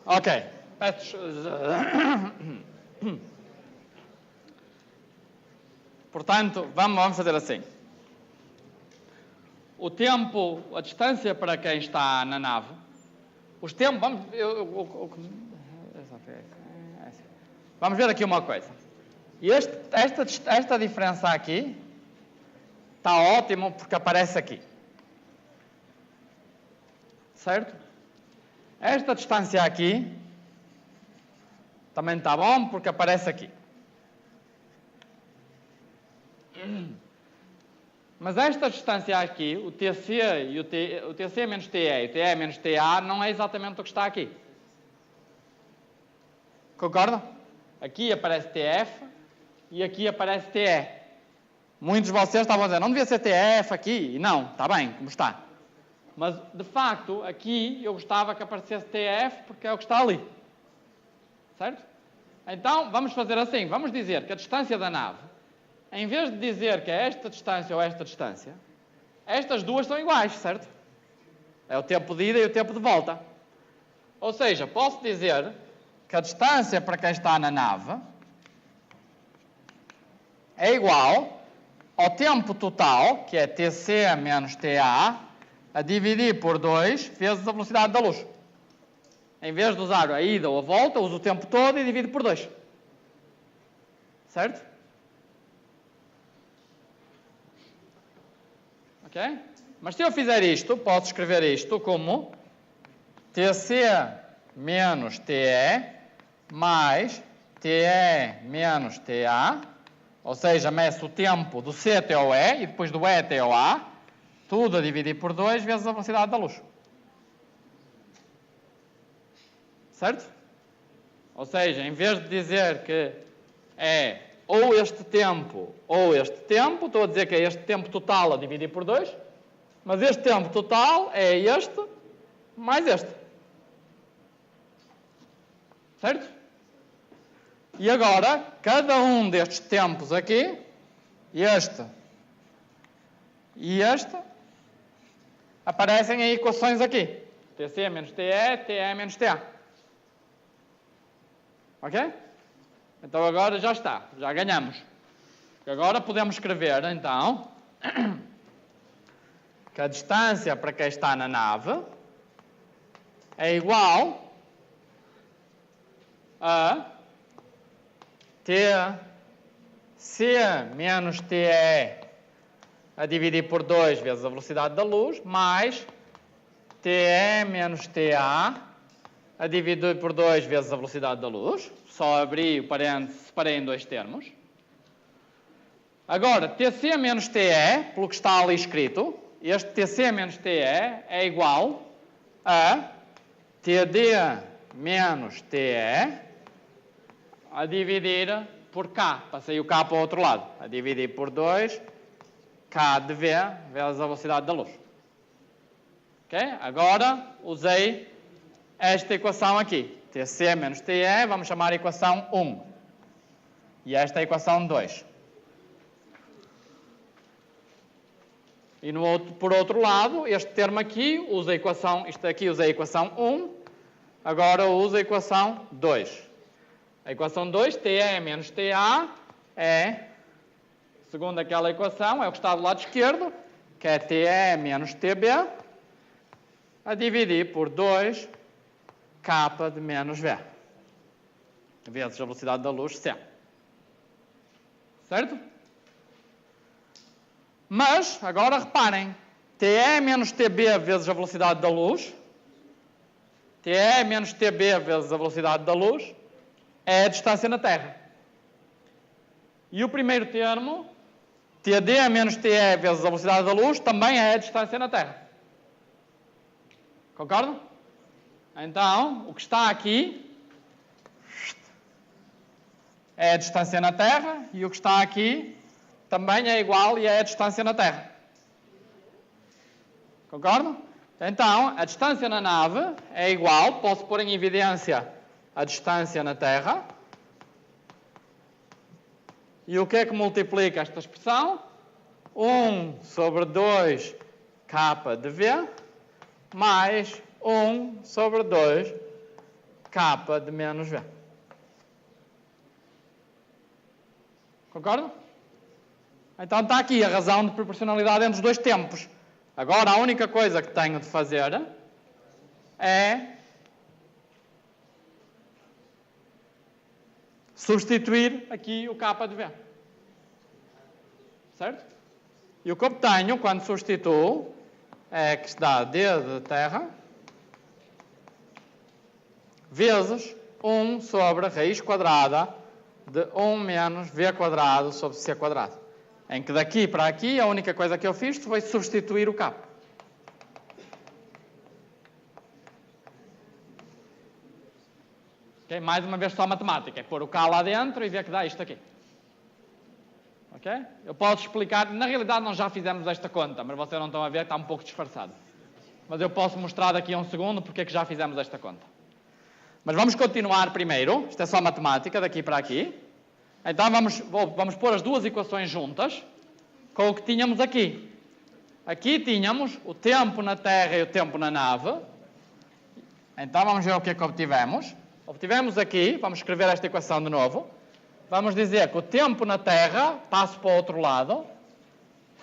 Ok. Portanto, vamos fazer assim. O tempo, a distância para quem está na nave, os tempos, vamos ver aqui uma coisa. Esta diferença aqui está ótimo porque aparece aqui. Certo? Esta distância aqui também está bom porque aparece aqui. Mas esta distância aqui, o TC e o TC menos TE e o TE menos TA não é exatamente o que está aqui. Concordam? Aqui aparece TF e aqui aparece TE. Muitos de vocês estavam a dizer, não devia ser TF aqui. E não, está bem, como está. Mas, de facto, aqui eu gostava que aparecesse TF porque é o que está ali. Certo? Então, vamos fazer assim. Vamos dizer que a distância da nave, em vez de dizer que é esta distância ou esta distância, estas duas são iguais, certo? É o tempo de ida e o tempo de volta. Ou seja, posso dizer que a distância para quem está na nave é igual ao tempo total, que é TC menos TA, a dividir por 2 vezes a velocidade da luz. em vez de usar a ida ou a volta, uso o tempo todo e divido por 2. Certo? Ok? Mas se eu fizer isto, posso escrever isto como TC menos TE mais TE menos TA, ou seja, meço o tempo do C até ao E e depois do E até ao A, tudo a dividir por 2 vezes a velocidade da luz. Certo? Ou seja, em vez de dizer que é ou este tempo, estou a dizer que é este tempo total a dividir por 2, mas este tempo total é este mais este. Certo? E agora, cada um destes tempos aqui, este e este, aparecem em equações aqui. TC menos TE, TE menos TA. Ok? Então agora já está, já ganhamos. Agora podemos escrever, então, que a distância para quem está na nave é igual a TC menos TE a dividir por 2 vezes a velocidade da luz, mais TE menos TA a dividir por 2 vezes a velocidade da luz. Só abri o parênteses, separei em 2 termos. Agora, TC menos TE, pelo que está ali escrito, este TC menos TE é igual a TD menos TE a dividir por K. Passei o K para o outro lado. A dividir por 2 K de V vezes a velocidade da luz. Ok? Agora, usei esta equação aqui. TC menos TE, vamos chamar a equação 1. E esta é a equação 2. E por outro lado, este termo aqui, usa a equação, isto aqui usa a equação 1, agora usa a equação 2. A equação 2, TE menos TA, é, segundo aquela equação, é o que está do lado esquerdo, que é TE menos TB, a dividir por 2 K de menos V, vezes a velocidade da luz, C. Certo? Mas, agora reparem, TE menos TB vezes a velocidade da luz, TE menos TB vezes a velocidade da luz, é a distância na Terra. E o primeiro termo, TD menos TE vezes a velocidade da luz, também é a distância na Terra. Concordam? Então, o que está aqui é a distância na Terra e o que está aqui também é igual e é a distância na Terra. Concordam? Então, a distância na nave é igual, posso pôr em evidência a distância na Terra. E o que é que multiplica esta expressão? 1 sobre 2 K de V mais 1 sobre 2 K de menos V. Concordam? Então está aqui a razão de proporcionalidade entre os dois tempos. Agora a única coisa que tenho de fazer é substituir aqui o K de V. Certo? E o que obtenho quando substituo é que está D de terra vezes 1 sobre a raiz quadrada de 1 menos V quadrado sobre C quadrado. Em que daqui para aqui a única coisa que eu fiz foi substituir o K. Okay? Mais uma vez só matemática. É pôr o K lá dentro e ver que dá isto aqui. Ok? Eu posso explicar. Na realidade nós já fizemos esta conta, mas vocês não estão a ver, está um pouco disfarçado. Mas eu posso mostrar daqui a um segundo porque é que já fizemos esta conta. Mas vamos continuar primeiro. Isto é só matemática, daqui para aqui. Então vamos pôr as duas equações juntas com o que tínhamos aqui. Aqui tínhamos o tempo na Terra e o tempo na nave. Então vamos ver o que é que obtivemos. Obtivemos aqui, vamos escrever esta equação de novo. Vamos dizer que o tempo na Terra, passo para o outro lado,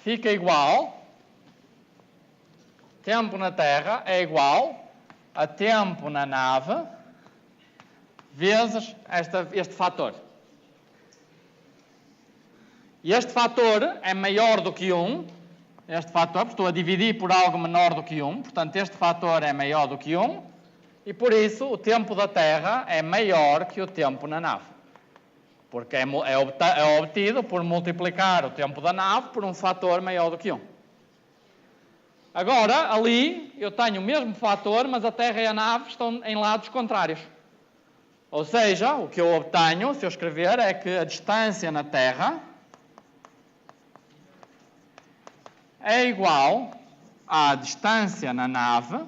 fica igual. Tempo na Terra é igual a tempo na nave vezes este fator. E este fator é maior do que 1. Este fator, estou a dividir por algo menor do que 1. Portanto, este fator é maior do que 1. E por isso, o tempo da Terra é maior que o tempo na nave. Porque é obtido por multiplicar o tempo da nave por um fator maior do que 1. Agora, ali, eu tenho o mesmo fator, mas a Terra e a nave estão em lados contrários. Ou seja, o que eu obtenho, se eu escrever, é que a distância na Terra é igual à distância na nave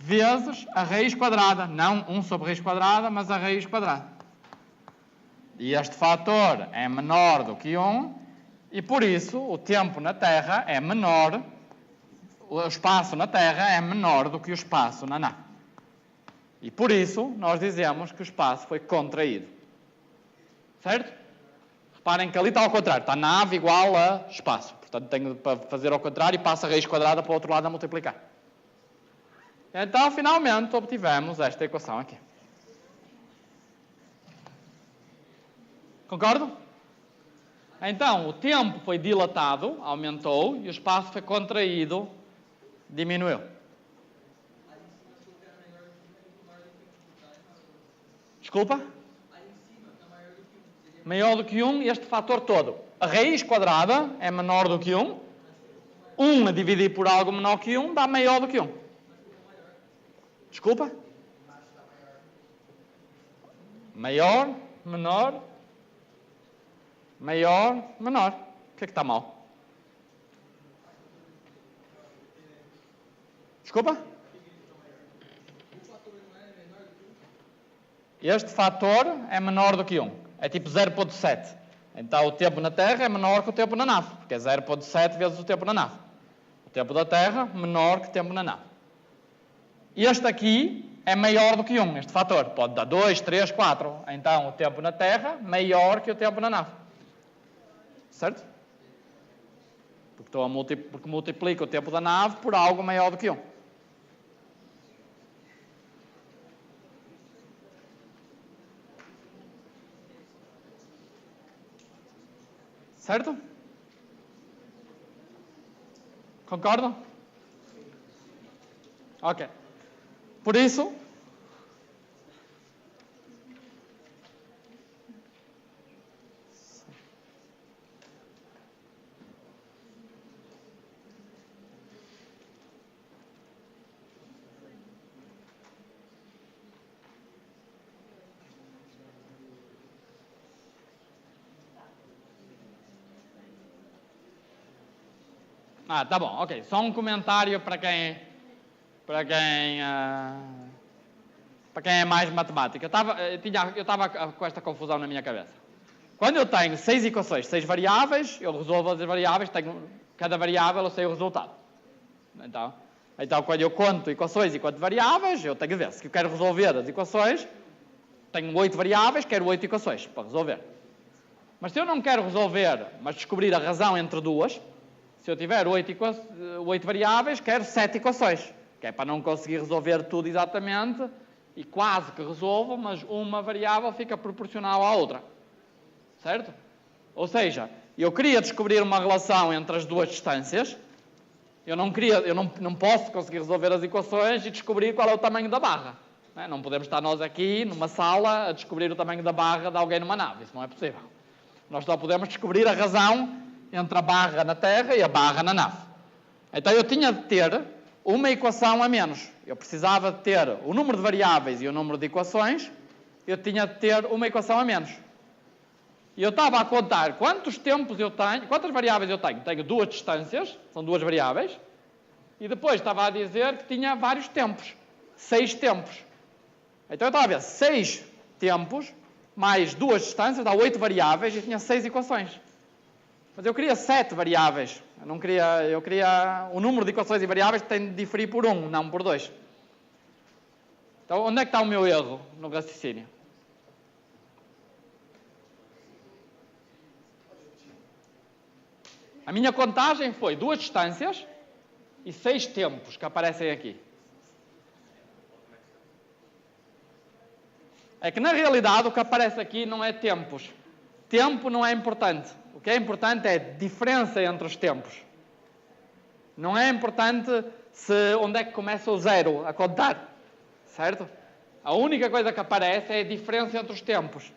vezes a raiz quadrada. Não 1 sobre raiz quadrada, mas a raiz quadrada. E este fator é menor do que 1, e por isso o tempo na Terra é menor, o espaço na Terra é menor do que o espaço na nave. E por isso nós dizemos que o espaço foi contraído. Certo? Reparem que ali está ao contrário. Está nave igual a espaço. Portanto, tenho para fazer ao contrário e passo a raiz quadrada para o outro lado a multiplicar. Então, finalmente, obtivemos esta equação aqui. Concordam? Então, o tempo foi dilatado, aumentou, e o espaço foi contraído, diminuiu. Desculpa? Maior do que 1, este fator todo. A raiz quadrada é menor do que 1. 1 a dividir por algo menor que 1 dá maior do que 1. Desculpa? Maior, menor, maior, menor. O que é que está mal? Desculpa? Este fator é menor do que 1. É tipo 0,7. Então o tempo na Terra é menor que o tempo na nave, porque é 0,7 vezes o tempo na nave. O tempo da Terra menor que o tempo na nave. Este aqui é maior do que 1, este fator. Pode dar 2, 3, 4. Então o tempo na Terra maior que o tempo na nave. Certo? Porque multiplica o tempo da nave por algo maior do que 1. Certo? Concordam? Ok. Por isso, tá bom, ok. Só um comentário para quem é mais matemática. Eu estava com esta confusão na minha cabeça. Quando eu tenho 6 equações, 6 variáveis, eu resolvo as variáveis, cada variável eu sei o resultado. Então quando eu conto equações e conto variáveis, eu tenho que ver. Se eu quero resolver as equações, tenho 8 variáveis, quero 8 equações para resolver. Mas se eu não quero resolver, mas descobrir a razão entre duas, se eu tiver 8 variáveis, quero 7 equações. Que é para não conseguir resolver tudo exatamente, e quase que resolvo, mas uma variável fica proporcional à outra. Certo? Ou seja, eu queria descobrir uma relação entre as duas distâncias, eu não posso conseguir resolver as equações e descobrir qual é o tamanho da barra. Não podemos estar nós aqui, numa sala, a descobrir o tamanho da barra de alguém numa nave. Isso não é possível. Nós só podemos descobrir a razão entre a barra na Terra e a barra na nave. Então eu tinha de ter uma equação a menos. Eu precisava de ter o número de variáveis e o número de equações, eu tinha de ter uma equação a menos. E eu estava a contar quantos tempos eu tenho, quantas variáveis eu tenho. Tenho 2 distâncias, são 2 variáveis, e depois estava a dizer que tinha vários tempos, 6 tempos. Então eu estava a ver 6 tempos, mais 2 distâncias, dá 8 variáveis, e tinha 6 equações. Mas eu queria 7 variáveis. Eu queria o número de equações e variáveis tem de diferir por 1, não por 2. Então, onde é que está o meu erro no raciocínio? A minha contagem foi 2 distâncias e 6 tempos que aparecem aqui. é que na realidade o que aparece aqui não é tempos. Tempo não é importante. O que é importante é a diferença entre os tempos. Não é importante onde é que começa o zero a contar. Certo? A única coisa que aparece é a diferença entre os tempos.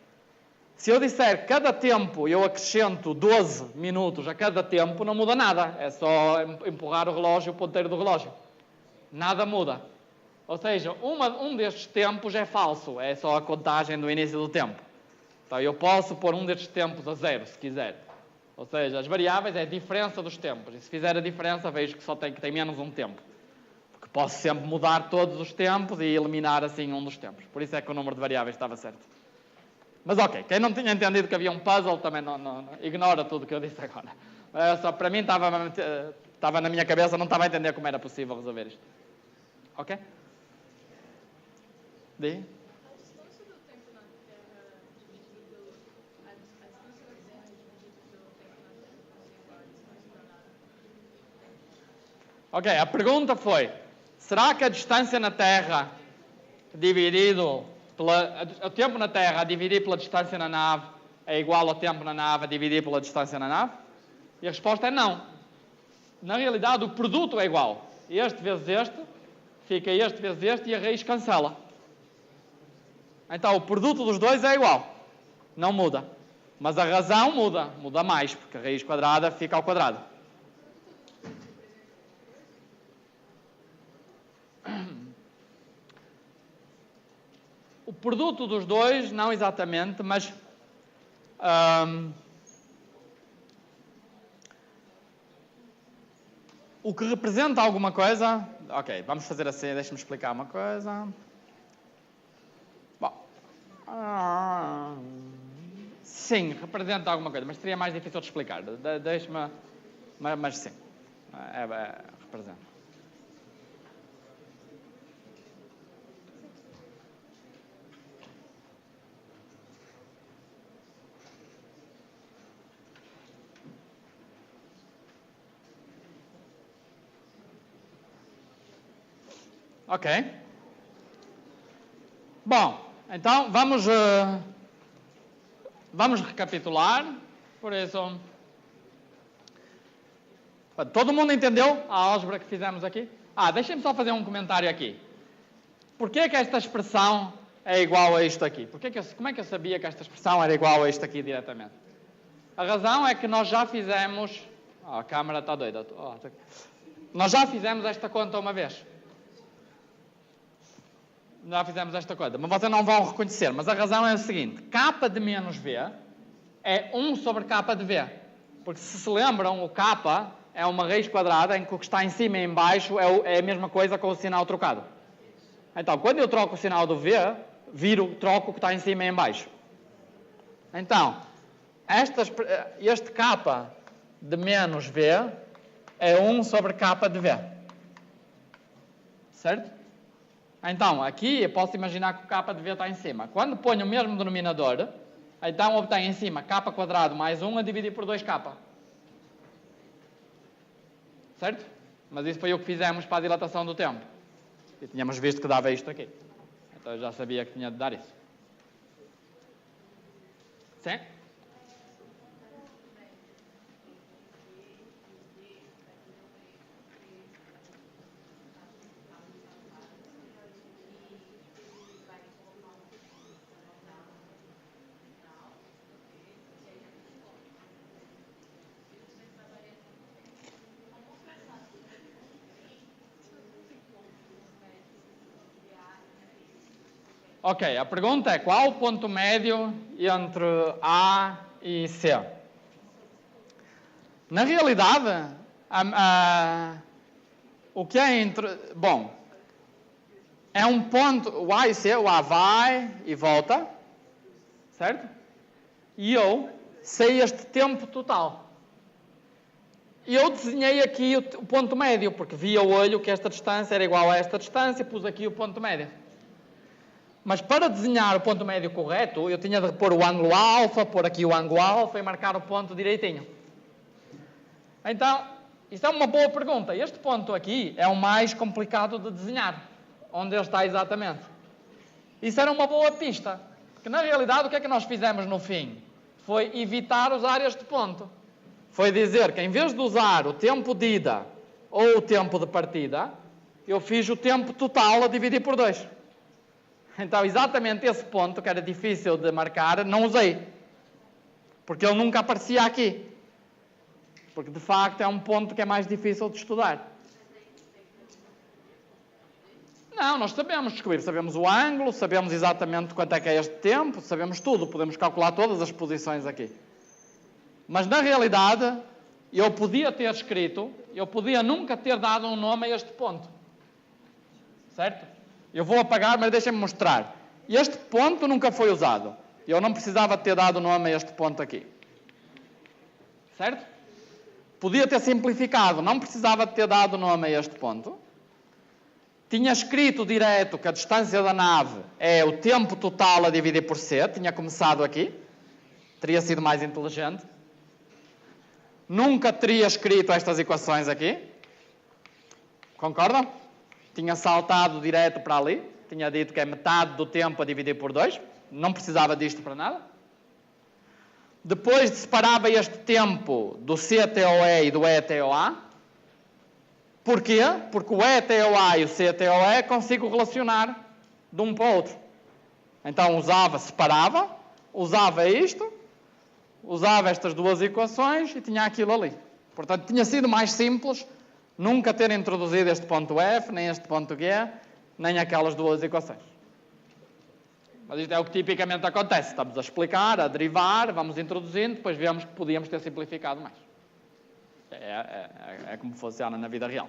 Se eu disser cada tempo eu acrescento 12 minutos a cada tempo, não muda nada. É só empurrar o relógio, o ponteiro do relógio. Nada muda. Ou seja, um destes tempos é falso. É só a contagem do início do tempo. Então eu posso pôr um destes tempos a zero, se quiser. Ou seja, as variáveis é a diferença dos tempos. E se fizer a diferença, vejo que só tem menos um tempo. Porque posso sempre mudar todos os tempos e eliminar assim um dos tempos. Por isso é que o número de variáveis estava certo. Mas ok, quem não tinha entendido que havia um puzzle também não ignora tudo o que eu disse agora. Só para mim estava na minha cabeça, não estava a entender como era possível resolver isto. Ok? Dê? A distância do tempo na Terra dividido pelo... A distância da Terra dividido pelo tempo na Terra é igual à distância da nave. Ok, a pergunta foi, será que a distância na Terra dividido o tempo na Terra a dividir pela distância na nave é igual ao tempo na nave a dividir pela distância na nave? E a resposta é não. Na realidade, o produto é igual. Este vezes este, fica este vezes este e a raiz cancela. Então, o produto dos dois é igual. Não muda. Mas a razão muda. Muda mais, porque a raiz quadrada fica ao quadrado. O produto dos dois, não exatamente, mas o que representa alguma coisa... Ok, vamos fazer assim, deixa-me explicar uma coisa. Bom, sim, representa alguma coisa, mas seria mais difícil de explicar. Deixa-me... Mas sim, representa. Ok. Bom, então vamos recapitular. Por isso, todo mundo entendeu a álgebra que fizemos aqui? Deixem-me só fazer um comentário aqui. Porquê que esta expressão é igual a isto aqui? Como é que eu sabia que esta expressão era igual a isto aqui diretamente? A razão é que nós já fizemos... a câmera está doida. Nós já fizemos esta conta uma vez. Já fizemos esta coisa, mas vocês não vão reconhecer. Mas a razão é o seguinte, k de menos v é 1 sobre k de v. Porque se lembram, o k é uma raiz quadrada em que o que está em cima e em baixo é a mesma coisa com o sinal trocado. Então, quando eu troco o sinal do v, troco o que está em cima e em baixo. Então, este k de menos v é 1 sobre k de v. Certo? Então, aqui eu posso imaginar que o k de v está em cima. Quando ponho o mesmo denominador, então obtenho em cima k quadrado mais 1 a dividir por 2k. Certo? Mas isso foi o que fizemos para a dilatação do tempo. E tínhamos visto que dava isto aqui. Então eu já sabia que tinha de dar isso. Sim? Ok, a pergunta é qual o ponto médio entre A e C? Na realidade, o que é entre... Bom, é um ponto, o A e C, o A vai e volta, certo? E eu sei este tempo total. E eu desenhei aqui o ponto médio, porque vi ao olho que esta distância era igual a esta distância, pus aqui o ponto médio. Mas para desenhar o ponto médio correto, eu tinha de pôr o ângulo alfa, pôr aqui o ângulo alfa e marcar o ponto direitinho. Então, isto é uma boa pergunta. Este ponto aqui é o mais complicado de desenhar. Onde ele está exatamente. Isso era uma boa pista. Que na realidade o que é que nós fizemos no fim? Foi evitar usar este ponto. Foi dizer que em vez de usar o tempo de ida ou o tempo de partida, eu fiz o tempo total a dividir por 2. Então exatamente esse ponto, que era difícil de marcar, não usei. Porque ele nunca aparecia aqui. Porque de facto é um ponto que é mais difícil de estudar. Não, nós sabemos descobrir, sabemos o ângulo, sabemos exatamente quanto é que é este tempo, sabemos tudo, podemos calcular todas as posições aqui. Mas na realidade, eu podia ter escrito, eu podia nunca ter dado um nome a este ponto. Certo? Eu vou apagar, mas deixem-me mostrar. Este ponto nunca foi usado. Eu não precisava ter dado nome a este ponto aqui. Certo? Podia ter simplificado, não precisava ter dado nome a este ponto. Tinha escrito direto que a distância da nave é o tempo total a dividir por c. Tinha começado aqui. Teria sido mais inteligente. Nunca teria escrito estas equações aqui. Concordam? Tinha saltado direto para ali. Tinha dito que é metade do tempo a dividir por 2. Não precisava disto para nada. Depois separava este tempo do C até o E e do E até o A. Porquê? Porque o E até o A e o C até o E consigo relacionar de um para o outro. Então separava, usava isto, usava estas duas equações e tinha aquilo ali. Portanto, tinha sido mais simples nunca ter introduzido este ponto F, nem este ponto G, nem aquelas duas equações. Mas isto é o que tipicamente acontece. Estamos a explicar, a derivar, vamos introduzindo, depois vemos que podíamos ter simplificado mais. É como funciona na vida real.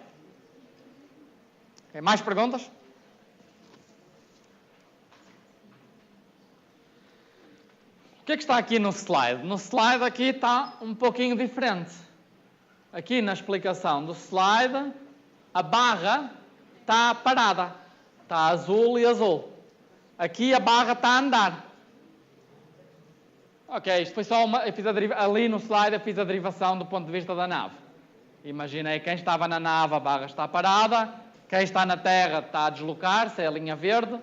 Okay, mais perguntas? O que é que está aqui no slide? No slide aqui está um pouquinho diferente. Aqui na explicação do slide, a barra está parada. Está azul e azul. Aqui a barra está a andar. Ok, isto foi só uma... ali no slide eu fiz a derivação do ponto de vista da nave. Imaginei quem estava na nave, a barra está parada. Quem está na Terra está a deslocar-se, é a linha verde.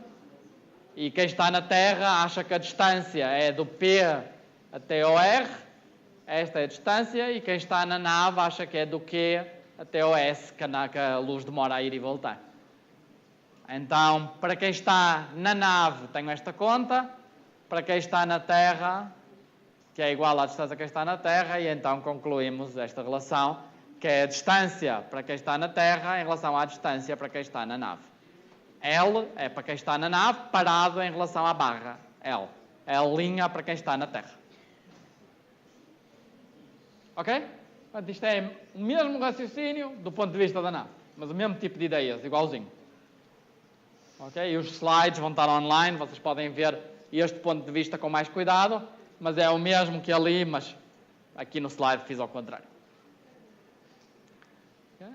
E quem está na Terra acha que a distância é do P até o R. Esta é a distância. E quem está na nave acha que é do Q até o S, que a luz demora a ir e voltar. Então, para quem está na nave, tenho esta conta. Para quem está na Terra, que é igual à distância que está na Terra, e então concluímos esta relação, que é a distância para quem está na Terra em relação à distância para quem está na nave. L é para quem está na nave, parado em relação à barra. L é a linha para quem está na Terra. Ok? Portanto, isto é o mesmo raciocínio do ponto de vista da nave, mas o mesmo tipo de ideias, igualzinho. Ok? E os slides vão estar online, vocês podem ver este ponto de vista com mais cuidado, mas é o mesmo que ali, mas aqui no slide fiz ao contrário. Okay?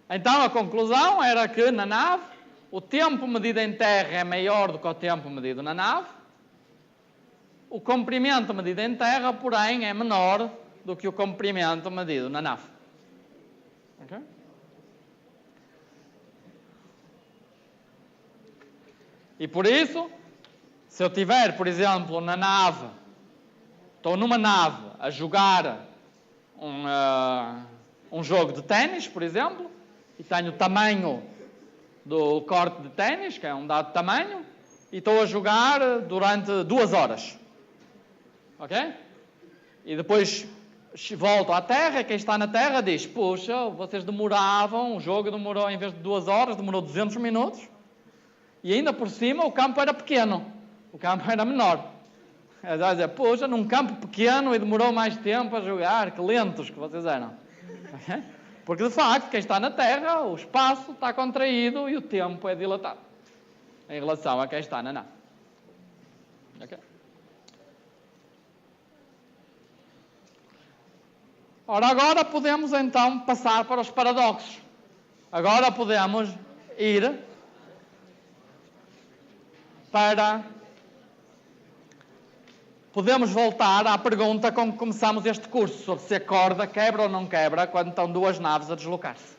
Então a conclusão era que na nave o tempo medido em terra é maior do que o tempo medido na nave. O comprimento medido em terra, porém, é menor do que o comprimento medido na nave. Okay? E por isso, se eu tiver, por exemplo, na nave, estou numa nave a jogar um jogo de ténis, por exemplo, e tenho o tamanho do corte de ténis, que é um dado tamanho, e estou a jogar durante 2 horas. Ok? E depois volto à Terra, e quem está na Terra diz, puxa, vocês demoravam, o jogo demorou, em vez de 2 horas, demorou 200 minutos, e ainda por cima o campo era pequeno, o campo era menor. Eles vão dizer, puxa, num campo pequeno e demorou mais tempo a jogar, que lentos que vocês eram. Okay? Porque, de facto, quem está na Terra, o espaço está contraído e o tempo é dilatado, em relação a quem está na nave. Ok? Ora, agora podemos, então, passar para os paradoxos. Agora podemos ir para... Podemos voltar à pergunta com que começamos este curso, sobre se a corda quebra ou não quebra quando estão 2 naves a deslocar-se.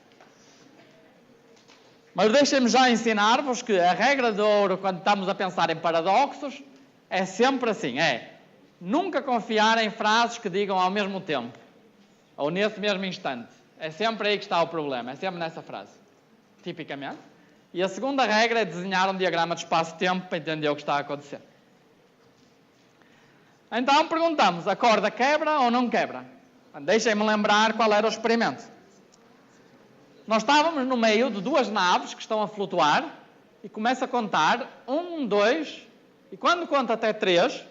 Mas deixem-me já ensinar-vos que a regra de ouro, quando estamos a pensar em paradoxos, É sempre assim, nunca confiar em frases que digam ao mesmo tempo, ou nesse mesmo instante. É sempre aí que está o problema, é sempre nessa frase, tipicamente. E a segunda regra é desenhar um diagrama de espaço-tempo para entender o que está a acontecer. Então perguntamos, a corda quebra ou não quebra? Deixem-me lembrar qual era o experimento. Nós estávamos no meio de duas naves que estão a flutuar e começa a contar 1, 2, e quando conta até 3,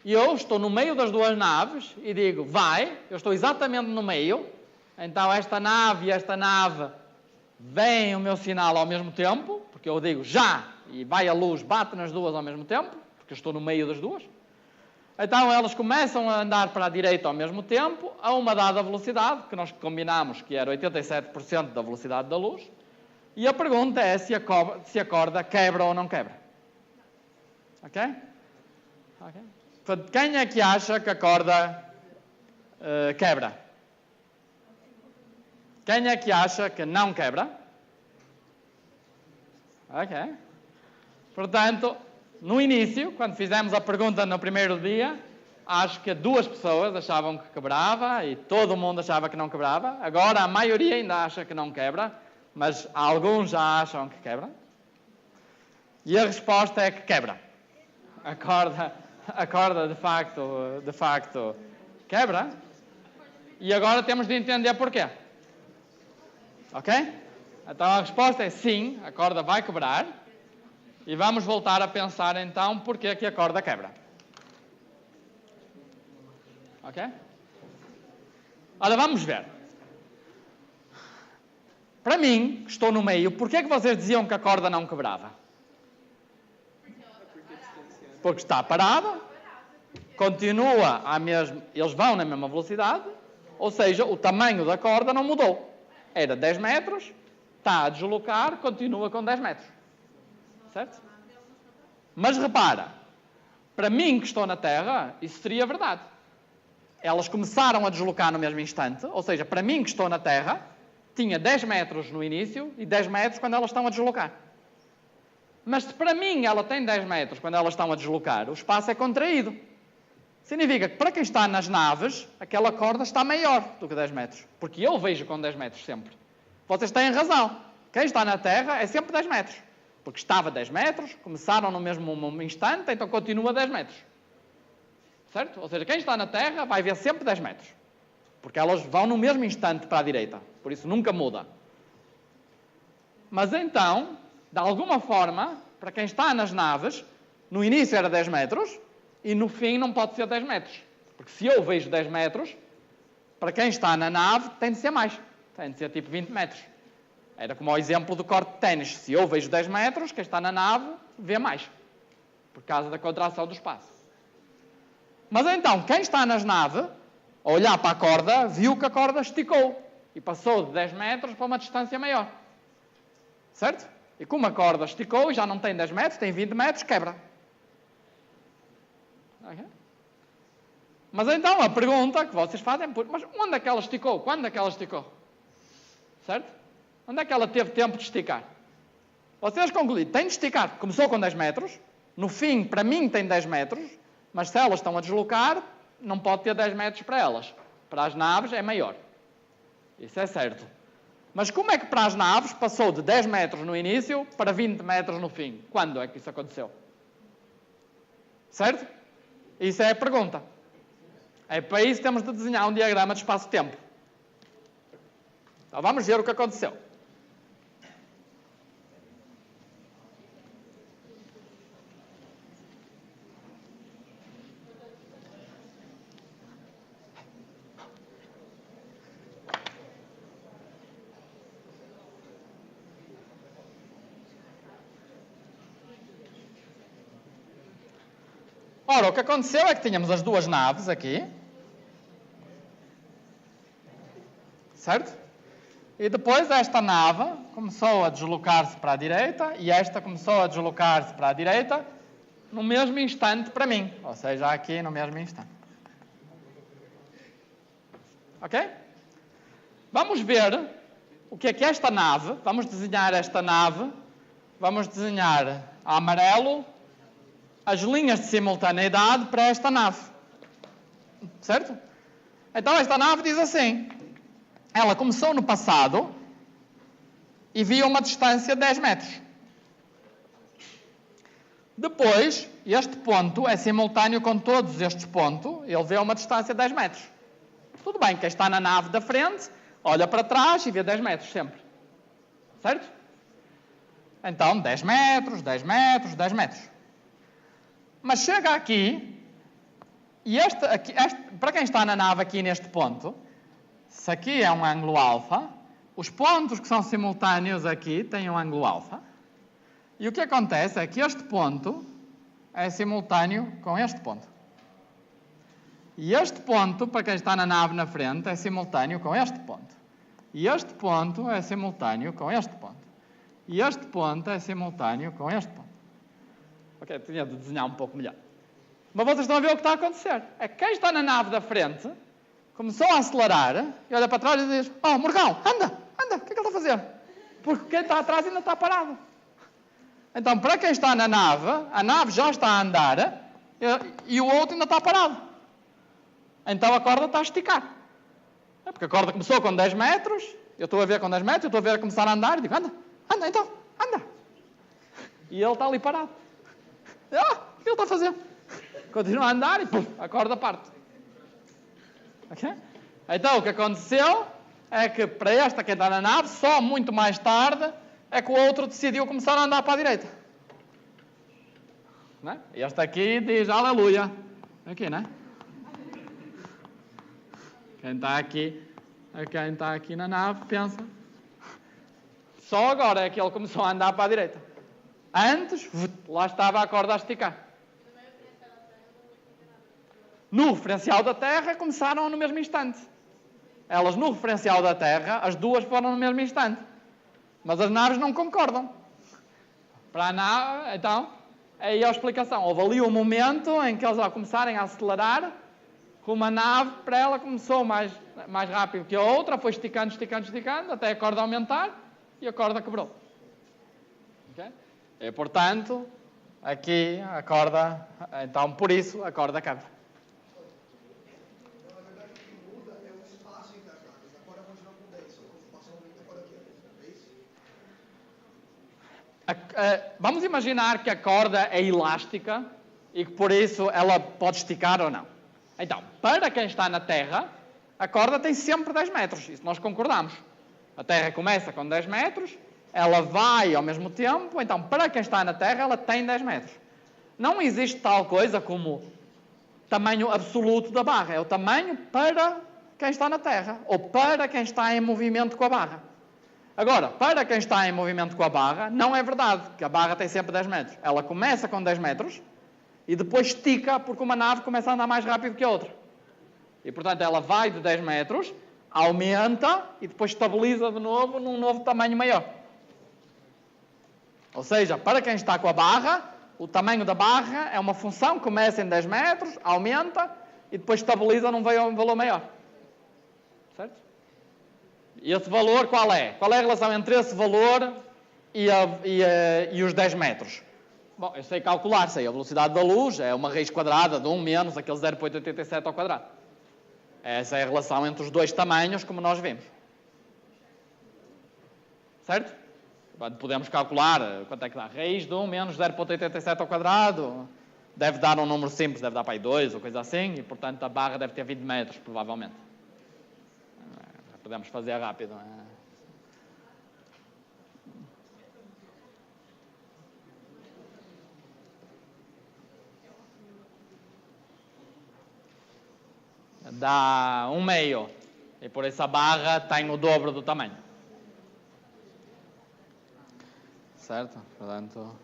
eu estou no meio das duas naves e digo, vai, eu estou exatamente no meio, então esta nave e esta nave veem o meu sinal ao mesmo tempo, porque eu digo já, e vai a luz, bate nas duas ao mesmo tempo, porque eu estou no meio das duas. Então elas começam a andar para a direita ao mesmo tempo, a uma dada velocidade, que nós combinámos que era 87% da velocidade da luz, e a pergunta é se a corda quebra ou não quebra. Ok? Portanto, quem é que acha que a corda quebra? Quem é que acha que não quebra? Ok. Portanto, no início, quando fizemos a pergunta no primeiro dia, acho que 2 pessoas achavam que quebrava e todo mundo achava que não quebrava. Agora a maioria ainda acha que não quebra, mas alguns já acham que quebra. E a resposta é que quebra. A corda de facto quebra. E agora temos de entender porquê. Ok? Então a resposta é sim, a corda vai quebrar. E vamos voltar a pensar então porquê que a corda quebra. Ok? Ora, vamos ver. Para mim, que estou no meio, porquê que vocês diziam que a corda não quebrava? Porque está parada, continua a mesma, eles vão na mesma velocidade, ou seja, o tamanho da corda não mudou. Era 10 metros, está a deslocar, continua com 10 metros. Certo? Mas repara, para mim que estou na Terra, isso seria verdade. Elas começaram a deslocar no mesmo instante, ou seja, para mim que estou na Terra, tinha 10 metros no início e 10 metros quando elas estão a deslocar. Mas se para mim ela tem 10 metros quando elas estão a deslocar, o espaço é contraído. Significa que para quem está nas naves, aquela corda está maior do que 10 metros. Porque eu vejo com 10 metros sempre. Vocês têm razão. Quem está na Terra é sempre 10 metros. Porque estava 10 metros, começaram no mesmo instante, então continua 10 metros. Certo? Ou seja, quem está na Terra vai ver sempre 10 metros. Porque elas vão no mesmo instante para a direita. Por isso nunca muda. Mas então, de alguma forma, para quem está nas naves, no início era 10 metros e no fim não pode ser 10 metros. Porque se eu vejo 10 metros, para quem está na nave tem de ser mais. Tem de ser tipo 20 metros. Era como o exemplo do corte de ténis. Se eu vejo 10 metros, quem está na nave vê mais. Por causa da contração do espaço. Mas então, quem está nas naves, a olhar para a corda, viu que a corda esticou. E passou de 10 metros para uma distância maior. Certo? E como a corda esticou e já não tem 10 metros, tem 20 metros, quebra. Okay? Mas então, a pergunta que vocês fazem é, mas onde é que ela esticou? Quando é que ela esticou? Certo? Onde é que ela teve tempo de esticar? Vocês concluíram, tem de esticar. Começou com 10 metros, no fim, para mim, tem 10 metros, mas se elas estão a deslocar, não pode ter 10 metros para elas. Para as naves é maior. Isso é certo. Mas como é que para as naves passou de 10 metros no início para 20 metros no fim? Quando é que isso aconteceu? Certo? Isso é a pergunta. É para isso que temos de desenhar um diagrama de espaço-tempo. Então vamos ver o que aconteceu. Ora, o que aconteceu é que tínhamos as duas naves aqui. Certo? E depois esta nave começou a deslocar-se para a direita e esta começou a deslocar-se para a direita no mesmo instante para mim. Ou seja, aqui no mesmo instante. Ok? Vamos ver o que é esta nave. Vamos desenhar esta nave. Vamos desenhar a amarelo, as linhas de simultaneidade para esta nave. Certo? Então esta nave diz assim, ela começou no passado e via uma distância de 10 metros. Depois, este ponto é simultâneo com todos estes pontos, ele vê uma distância de 10 metros. Tudo bem, quem está na nave da frente, olha para trás e vê 10 metros sempre. Certo? Então, 10 metros, 10 metros, 10 metros. Mas chega aqui, e para quem está na nave aqui neste ponto, se aqui é um ângulo alfa, os pontos que são simultâneos aqui têm um ângulo alfa. E o que acontece é que este ponto é simultâneo com este ponto. E este ponto, para quem está na nave na frente, é simultâneo com este ponto. E este ponto é simultâneo com este ponto. E este ponto é simultâneo com este ponto. Ok, tinha de desenhar um pouco melhor. Mas vocês estão a ver o que está a acontecer. É que quem está na nave da frente começou a acelerar e olha para trás e diz: oh, Morgão, anda, o que é que ele está a fazer? Porque quem está atrás ainda está parado. Então, para quem está na nave, a nave já está a andar e o outro ainda está parado. Então a corda está a esticar. É porque a corda começou com 10 metros, eu estou a ver com 10 metros, eu estou a ver a começar a andar e digo: anda. E ele está ali parado. O que ele está a fazer? Continua a andar e pum, a corda parte. Okay? Então o que aconteceu é que para esta quem está na nave, só muito mais tarde é que o outro decidiu começar a andar para a direita. Não é? Este aqui diz aleluia. Aqui, não é? Quem está aqui na nave pensa. Só agora é que ele começou a andar para a direita. Antes, lá estava a corda a esticar. No referencial da Terra começaram no mesmo instante. Elas no referencial da Terra, as duas foram no mesmo instante. Mas as naves não concordam. Para a nave, então, aí é a explicação. Houve ali um momento em que eles, ao começarem a acelerar, como a nave, para ela, começou mais rápido que a outra, foi esticando, até a corda aumentar e a corda quebrou. Okay? E, portanto, aqui a corda, então, por isso, a corda quebra. Vamos imaginar que a corda é elástica e que por isso ela pode esticar ou não. Então, para quem está na Terra, a corda tem sempre 10 metros, isso nós concordamos. A Terra começa com 10 metros, ela vai ao mesmo tempo, então para quem está na Terra ela tem 10 metros. Não existe tal coisa como tamanho absoluto da barra, é o tamanho para quem está na Terra, ou para quem está em movimento com a barra. Agora, para quem está em movimento com a barra, não é verdade que a barra tem sempre 10 metros. Ela começa com 10 metros e depois estica porque uma nave começa a andar mais rápido que a outra. E, portanto, ela vai de 10 metros, aumenta e depois estabiliza de novo num novo tamanho maior. Ou seja, para quem está com a barra, o tamanho da barra é uma função que começa em 10 metros, aumenta e depois estabiliza num valor maior. Certo? E esse valor qual é? Qual é a relação entre esse valor e os 10 metros? Bom, eu sei calcular, sei a velocidade da luz, é uma raiz quadrada de 1 menos aquele 0,87 ao quadrado. Essa é a relação entre os dois tamanhos, como nós vimos. Certo? Podemos calcular quanto é que dá. Raiz de 1 menos 0,87 ao quadrado deve dar um número simples, deve dar para aí 2 ou coisa assim, e portanto a barra deve ter 20 metros, provavelmente. Podemos fazer rápido. Dá 1/2. E por isso a barra tem o dobro do tamanho. Certo? Portanto...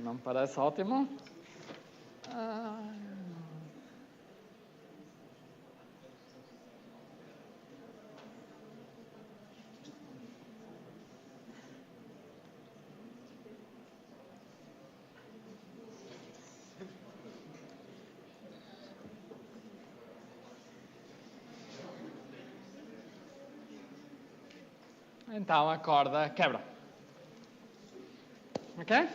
Não parece ótimo? então a corda quebra. Ok?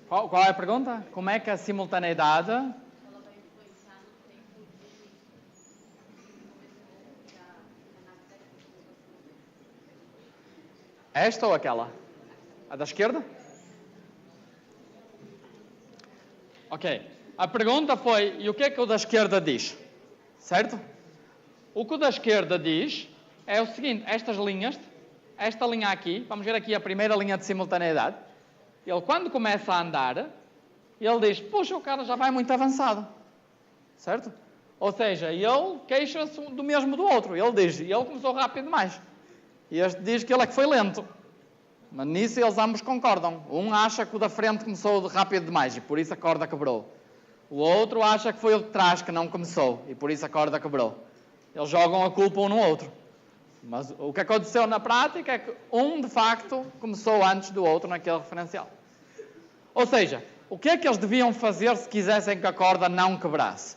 Qual é a pergunta? Como é que a simultaneidade... Esta ou aquela? A da esquerda? Ok. A pergunta foi, e o que é que o da esquerda diz? Certo? O que o da esquerda diz é o seguinte, estas linhas, esta linha aqui, vamos ver aqui a primeira linha de simultaneidade, ele quando começa a andar, ele diz, puxa, o cara já vai muito avançado. Certo? Ou seja, ele queixa-se do mesmo do outro. Ele diz, ele começou rápido demais. E este diz que ele é que foi lento. Mas nisso eles ambos concordam. Um acha que o da frente começou rápido demais e por isso a corda quebrou. O outro acha que foi o de trás que não começou e por isso a corda quebrou. Eles jogam a culpa um no outro. Mas o que aconteceu na prática é que um, de facto, começou antes do outro naquele referencial. Ou seja, o que é que eles deviam fazer se quisessem que a corda não quebrasse?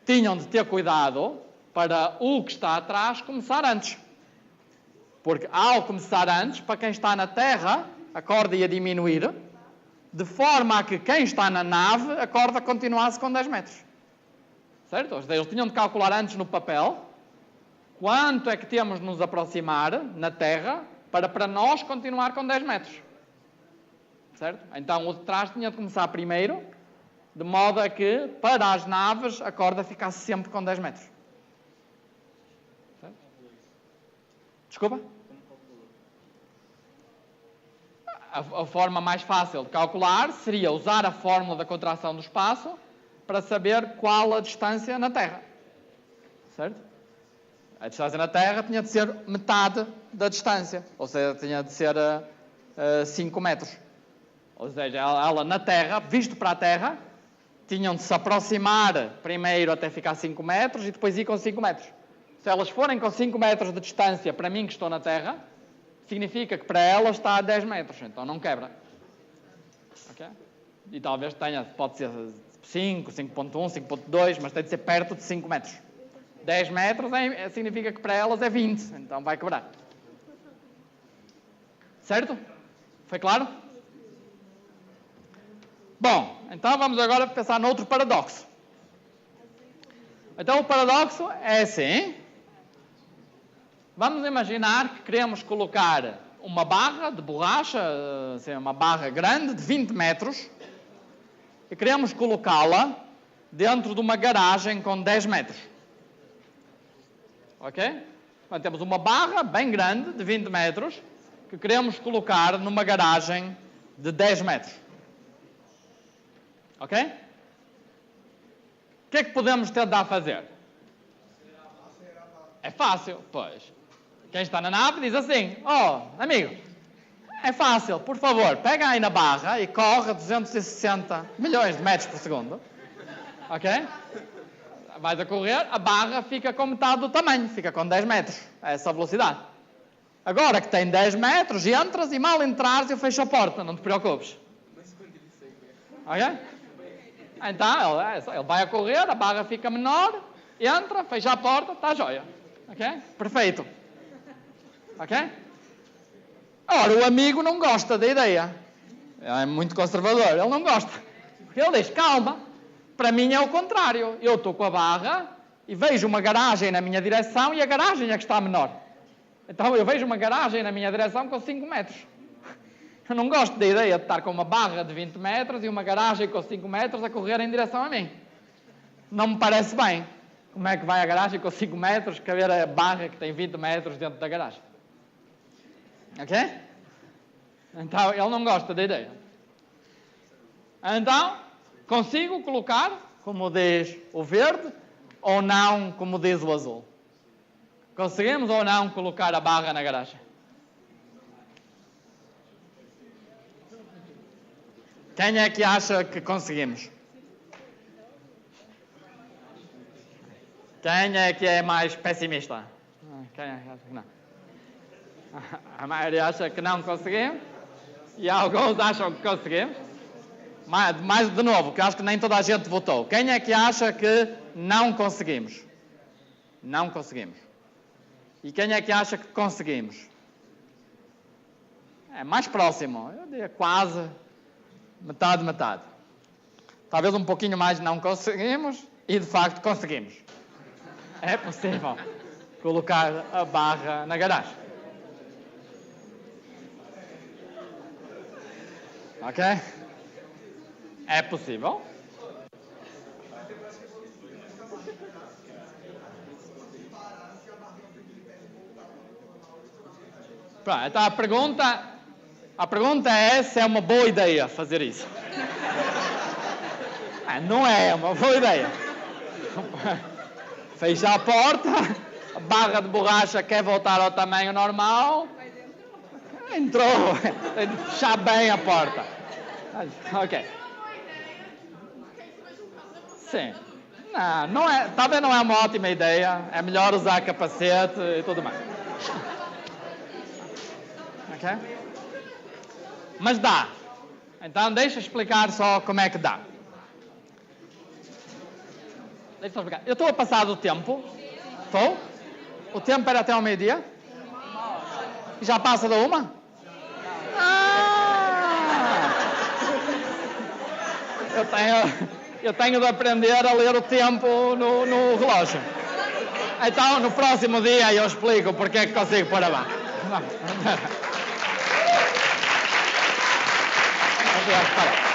Tinham de ter cuidado para o que está atrás começar antes. Porque ao começar antes, para quem está na terra, a corda ia diminuir, de forma a que quem está na nave, a corda continuasse com 10 metros. Certo? Eles tinham de calcular antes no papel quanto é que temos de nos aproximar na terra para nós continuar com 10 metros. Certo? Então o de trás tinha de começar primeiro, de modo a que, para as naves, a corda ficasse sempre com 10 metros. Certo? Desculpa? A forma mais fácil de calcular seria usar a fórmula da contração do espaço para saber qual a distância na Terra. Certo? A distância na Terra tinha de ser metade da distância, ou seja, tinha de ser 5 metros. Ou seja, ela na Terra, visto para a Terra, tinham de se aproximar primeiro até ficar 5 metros e depois ir com 5 metros. Se elas forem com 5 metros de distância para mim que estou na Terra, significa que para ela está a 10 metros, então não quebra. Okay? E talvez tenha, pode ser 5, 5.1, 5.2, mas tem de ser perto de 5 metros. 10 metros significa que para elas é 20, então vai quebrar. Certo? Foi claro? Bom, então vamos agora pensar noutro paradoxo. Então o paradoxo é assim. Vamos imaginar que queremos colocar uma barra de borracha, assim, uma barra grande de 20 metros, e queremos colocá-la dentro de uma garagem com 10 metros. Ok? Então, temos uma barra bem grande de 20 metros que queremos colocar numa garagem de 10 metros. Ok? O que é que podemos tentar fazer? É fácil, pois. Quem está na nave diz assim, amigo, é fácil, por favor, pega aí na barra e corre a 260 milhões de metros por segundo. Ok? Vais a correr, a barra fica com metade do tamanho, fica com 10 metros, a essa velocidade. Agora que tem 10 metros, entras e mal entrares eu fecho a porta, não te preocupes. Ok? Então, ele vai a correr, a barra fica menor, entra, fecha a porta, está a joia. Ok? Perfeito. Ok? Ora, o amigo não gosta da ideia. É muito conservador, ele não gosta. Porque ele diz, calma, para mim é o contrário. Eu estou com a barra e vejo uma garagem na minha direção e a garagem é que está menor. Então eu vejo uma garagem na minha direção com 5 metros. Eu não gosto da ideia de estar com uma barra de 20 metros e uma garagem com 5 metros a correr em direção a mim. Não me parece bem. Como é que vai a garagem com 5 metros caber a barra que tem 20 metros dentro da garagem? Ok? Então, ele não gosta da ideia. Então, consigo colocar, como diz o verde, ou não, como diz o azul? Conseguimos ou não colocar a barra na garagem? Quem é que acha que conseguimos? Quem é que é mais pessimista? Quem é que acha que não? A maioria acha que não conseguimos. E alguns acham que conseguimos. Mais de novo, que eu acho que nem toda a gente votou. Quem é que acha que não conseguimos? Não conseguimos. E quem é que acha que conseguimos? É mais próximo. Eu diria quase metade, metade. Talvez um pouquinho mais não conseguimos e de facto conseguimos. É possível colocar a barra na garagem. Ok? É possível. Pronto, então a pergunta é se é uma boa ideia fazer isso. Não é uma boa ideia. Fecha a porta, a barra de borracha quer voltar ao tamanho normal. Entrou. Tem de fechar bem a porta. Ok. Sim. Não é, talvez não é uma ótima ideia. É melhor usar capacete e tudo mais. Ok? Mas dá. Então deixa eu explicar só como é que dá. Deixa eu explicar. Eu estou a passar do tempo. Estou? O tempo era até ao meio-dia? E já passa da 1? Eu tenho de aprender a ler o tempo no relógio. Então, no próximo dia eu explico porque é que consigo pôr abaixo. Vamos ver,